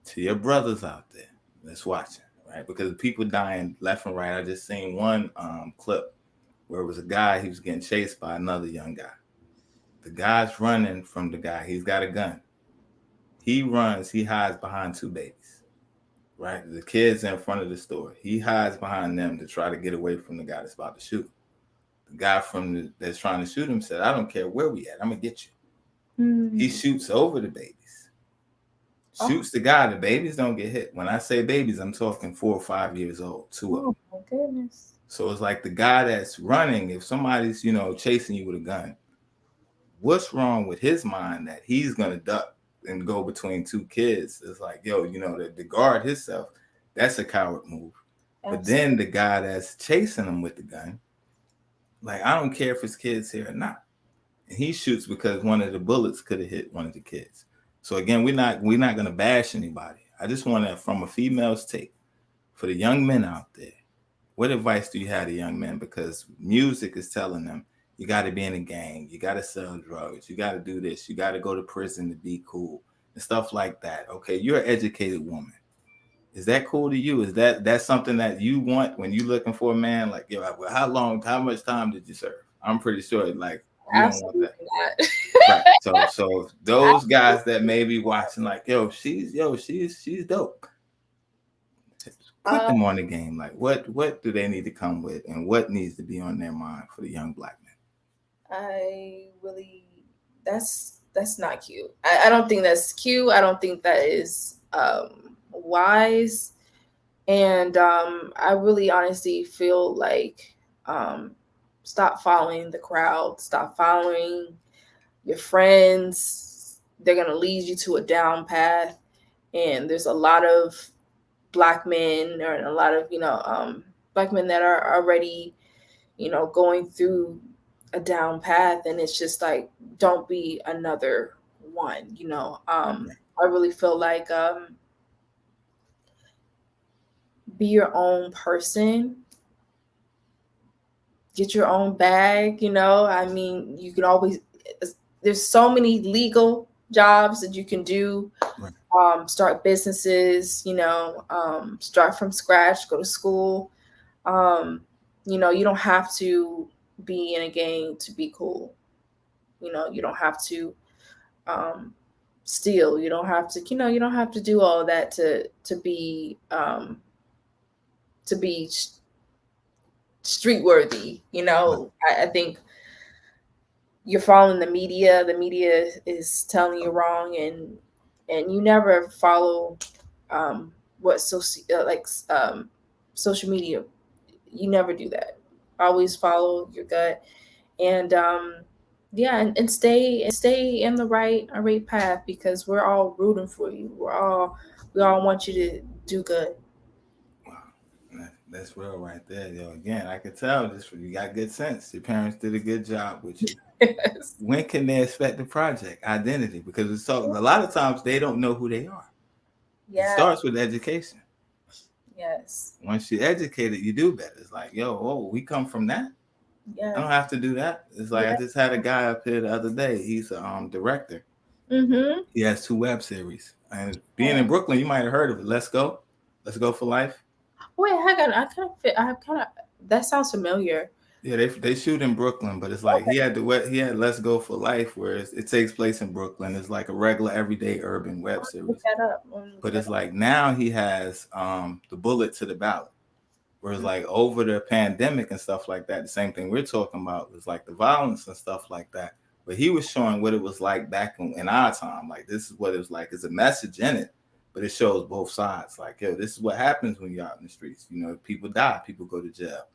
To your brothers out there that's watching, right? Because people dying left and right. I just seen one clip where it was a guy, he was getting chased by another young guy. The guy's running from the guy. He's got a gun. He runs, he hides behind two babies, right? The kids in front of the store. He hides behind them to try to get away from the guy that's about to shoot him. The guy that's trying to shoot him said, I don't care where we at. I'm going to get you. He Mm. shoots over the babies. Oh, Shoots the guy. The babies don't get hit. When I say babies, I'm talking 4 or 5 years old, two of them. oh my goodness. So it's like the guy that's running, if somebody's, chasing you with a gun, what's wrong with his mind that he's gonna duck and go between two kids? It's like, yo, to guard himself, that's a coward move. But Absolutely. then the guy that's chasing him with the gun, like, I don't care if his kid's here or not. And he shoots because one of the bullets could have hit one of the kids. So again, we're not gonna bash anybody. I just want to, from a female's take, for the young men out there, what advice do you have to young men? Because music is telling them You got to be in a gang. You got to sell drugs. You got to do this. You got to go to prison to be cool and stuff like that. Okay, you're an educated woman. Is that cool to you? Is that's something that you want when you looking for a man? Like, yo, how much time did you serve? I'm pretty sure, like, you don't want Absolutely that. not. Right. So those guys that may be watching, like, she's dope. Put um, them on the game. Like, what do they need to come with, and what needs to be on their mind for the young black man? I really, that's not cute. I don't think that's cute. I don't think that is wise. And I really honestly feel like um, stop following the crowd, stop following your friends. They're going to lead you to a down path. And there's a lot of black men or a lot of, black men that are already, going through a down path. And it's just like, don't be another one. I really feel like be your own person, get your own bag. I mean, you can always, there's so many legal jobs that you can do. Right. Start businesses, start from scratch, go to school. You don't have to be in a gang to be cool. You don't have to um, steal. You don't have to, you don't have to do all that to be street worthy. Right. I think you're following the media. The media is telling you wrong, and you never follow what social media. You never do that. Always follow your gut, and yeah, and stay in the right path, because we're all rooting for you. We all want you to do good. Wow. That's real right there, yo. Again, I can tell this you got good sense. Your parents did a good job with you. Yes. When can they expect the project identity? Because it's so a lot of times they don't know who they are. It Yeah. starts with education. Yes. Once you're educated, you do better. It's like, yo, oh, we come from that. Yeah. I don't have to do that. It's like Yeah. I just had a guy up here the other day. He's a director. Mm-hmm. He has 2 web series. And being in Brooklyn, you might have heard of it. Let's go for life. Wait, hang on. I kind of. That sounds familiar. Yeah, they shoot in Brooklyn, but it's like Okay, he had Let's Go for Life, where it takes place in Brooklyn. It's like a regular everyday urban web look series. that up. But it's like now he has the bullet to the ballot. Whereas like over the pandemic and stuff like that, the same thing we're talking about was like the violence and stuff like that. But he was showing what it was like back in our time. Like this is what it was like. There's a message in it, but it shows both sides. Like, yo, this is what happens when you're out in the streets. People die, people go to jail.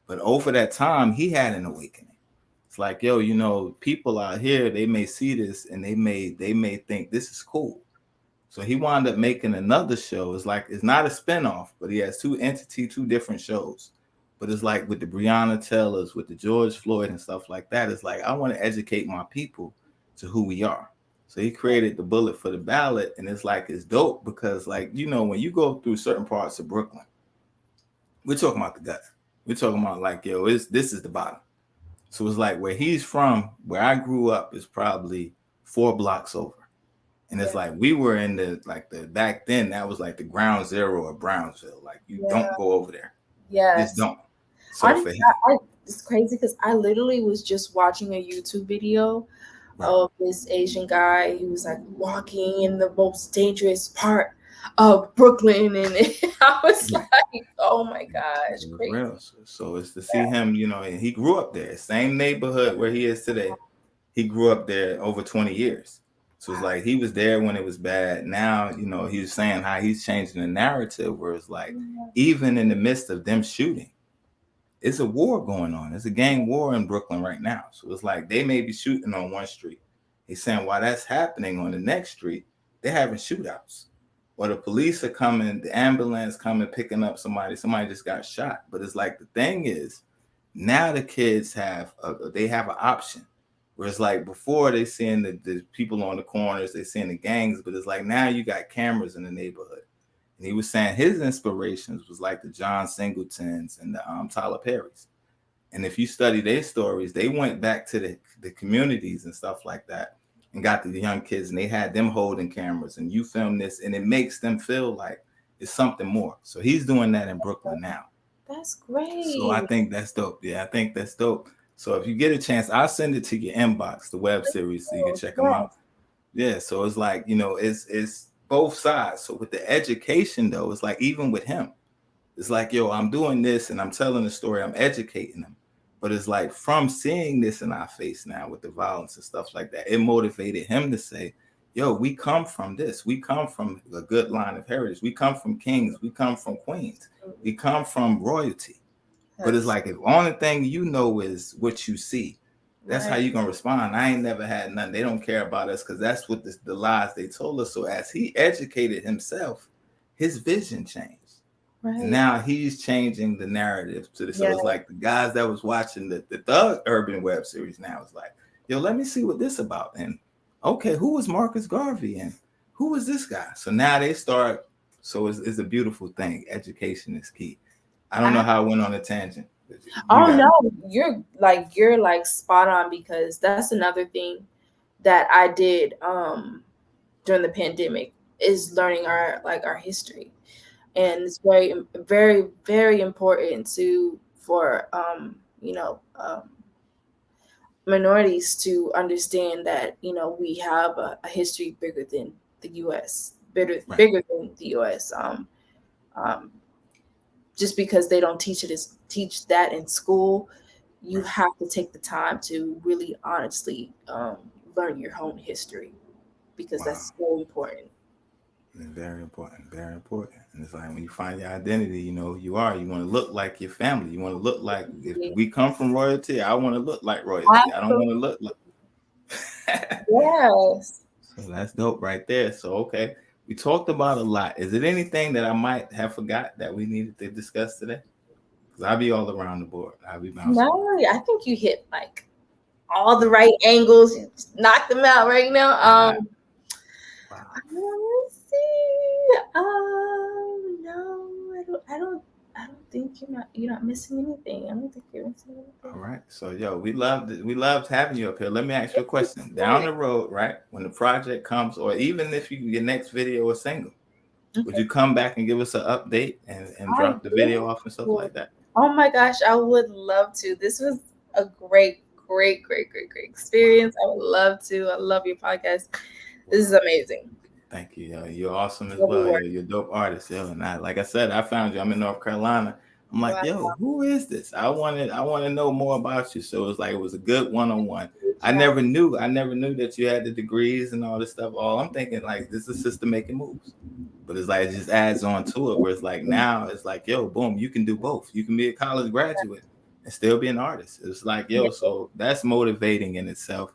But over that time, he had an awakening. It's like, yo, people out here, they may see this and they may think this is cool. So he wound up making another show. It's not a spinoff, but he has 2 different shows. But it's like with the Breonna Taylors, with the George Floyd and stuff like that. It's like I want to educate my people to who we are. So he created the bullet for the ballot, and it's dope because like when you go through certain parts of Brooklyn, we're talking about the guts. We're talking about like this is the bottom. So it's like where he's from, where I grew up, is probably 4 blocks over. And it's like we were in the back then that was like the ground zero of Brownsville. Like you don't go over there. Yes. Just don't. So for him, it's crazy because I literally was just watching a YouTube video right. of this Asian guy. He was like walking in the most dangerous part of Brooklyn, and I was like, "Oh my gosh, crazy!" Real. So it's to see him, and he grew up there, same neighborhood where he is today. He grew up there over 20 years. So it's like he was there when it was bad. Now, he was saying how he's changing the narrative where it's like, even in the midst of them shooting, it's a war going on. It's a gang war in Brooklyn right now. So it's like they may be shooting on one street. He's saying while that's happening on the next street, they're having shootouts. Or the police are coming, the ambulance coming, picking up somebody just got shot. But it's like the thing is, now the kids have an option. Where it's like before they seeing the people on the corners, they seeing the gangs, but it's like now you got cameras in the neighborhood. And he was saying his inspirations was like the John Singletons and the Tyler Perrys. And if you study their stories, they went back to the communities and stuff like that and got to the young kids, and they had them holding cameras, and you film this, and it makes them feel like it's something more. So he's doing that in Brooklyn now. That's great. So I think that's dope. Yeah, I think that's dope. So if you get a chance, I'll send it to your inbox, the web series, so you can check them out. Yeah, so it's like, you know, it's both sides. So with the education though, it's like even with him, it's like, yo, I'm doing this and I'm telling the story, I'm educating them. But it's like from seeing this in our face now with the violence and stuff like that, it motivated him to say, yo, we come from this. We come from a good line of heritage. We come from kings. We come from queens. We come from royalty. But it's like, if only thing you know is what you see, that's how you're going to respond. I ain't never had nothing. They don't care about us because that's what the lies they told us. So as he educated himself, his vision changed. And now he's changing the narrative to this. So it's like the guys that was watching the Thug Urban web series now is like, yo, let me see what this about. And okay, who was Marcus Garvey and who was this guy? So now they start. So it's a beautiful thing. Education is key. I don't know how I went on a tangent. No, you're like spot on, because that's another thing that I did during the pandemic is learning our history. And it's very, very, very important for minorities to understand that, you know, we have a history bigger than the U.S., bigger than the U.S. Just because they don't teach that in school, you have to take the time to really honestly learn your own history, because that's so important. Very important, very important. And it's like when you find your identity, you know, you want to look like your family. You want to look like, if we come from royalty, I want to look like royalty. I don't want to look like. Yes. So that's dope right there. So, okay. We talked about a lot. Is it anything that I might have forgot that we needed to discuss today? Because I'll be all around the board. I'll be bouncing. No, I think you hit like all the right angles. You knocked them out right now. Wow. Let's see. No, I don't think you're not missing anything. I don't think you're missing anything. All right. So we loved having you up here. Let me ask you a question. Down the road, right? When the project comes, or even if your next video is single, would you come back and give us an update and drop the video off and stuff like that? Oh my gosh, I would love to. This was a great experience. I would love to. I love your podcast. This is amazing. Thank you. You're awesome as well. You're a dope artist. And like I said, I found you. I'm in North Carolina. I'm like, yo, who is this? I want to know more about you. So it was a good one-on-one. I never knew that you had the degrees and all this stuff. All I'm thinking, like, this is sister making moves. But it's like, it just adds on to it, where it's like, now it's like, yo, boom, you can do both. You can be a college graduate and still be an artist. It's like, yo, so that's motivating in itself.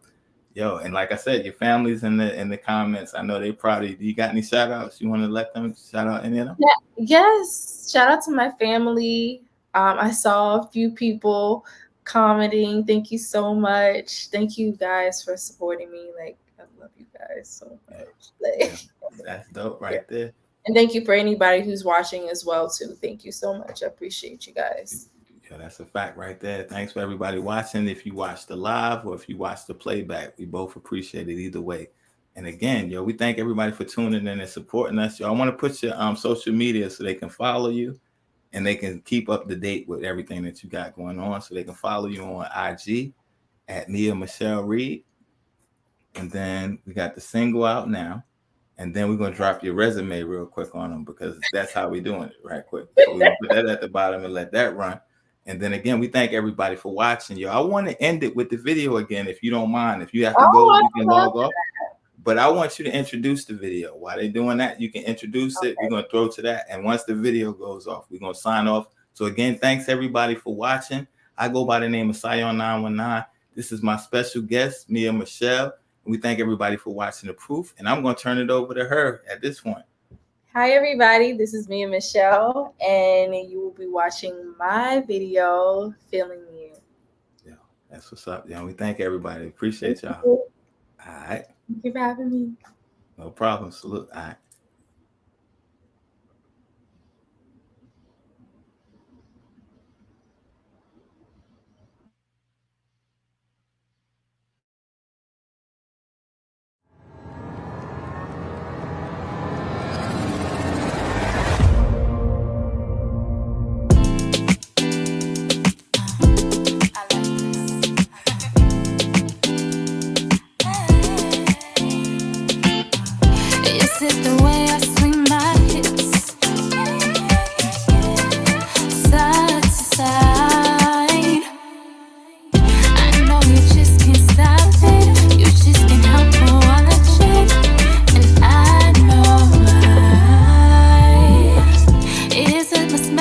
Yo, and like I said, your family's in the comments. I know they probably. Do you got any shout outs? You want to let them shout out any of them? Yeah, yes. Shout out to my family. I saw a few people commenting. Thank you so much. Thank you guys for supporting me. Like, I love you guys so much. That's dope right there. And thank you for anybody who's watching as well too. Thank you so much. I appreciate you guys. Yeah, that's a fact right there. Thanks for everybody watching. If you watch the live or if you watch the playback, we both appreciate it either way. And again, yo, we thank everybody for tuning in and supporting us. Yo, I want to put your social media so they can follow you and they can keep up to date with everything that you got going on. So they can follow you on IG at Mia Michelle Reed. And then we got the single out now. And then we're going to drop your resume real quick on them, because that's how we're doing it right quick. So we're going to put that at the bottom and let that run. And then again, we thank everybody for watching. Yo, I want to end it with the video again, if you don't mind. If you have to go, you can log off. But I want you to introduce the video. While they're doing that, you can introduce it. We're going to throw to that. And once the video goes off, we're going to sign off. So again, thanks everybody for watching. I go by the name of Sion 919. This is my special guest, Mia Michelle. We thank everybody for watching The Proof. And I'm going to turn it over to her at this point. Hi, everybody. This is Mia Michelle, and you will be watching my video, Feeling You. Yeah, that's what's up. Yeah, we thank everybody. Appreciate y'all. All right. Thank you for having me. No problem. Salute. All right.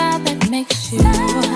smile that makes you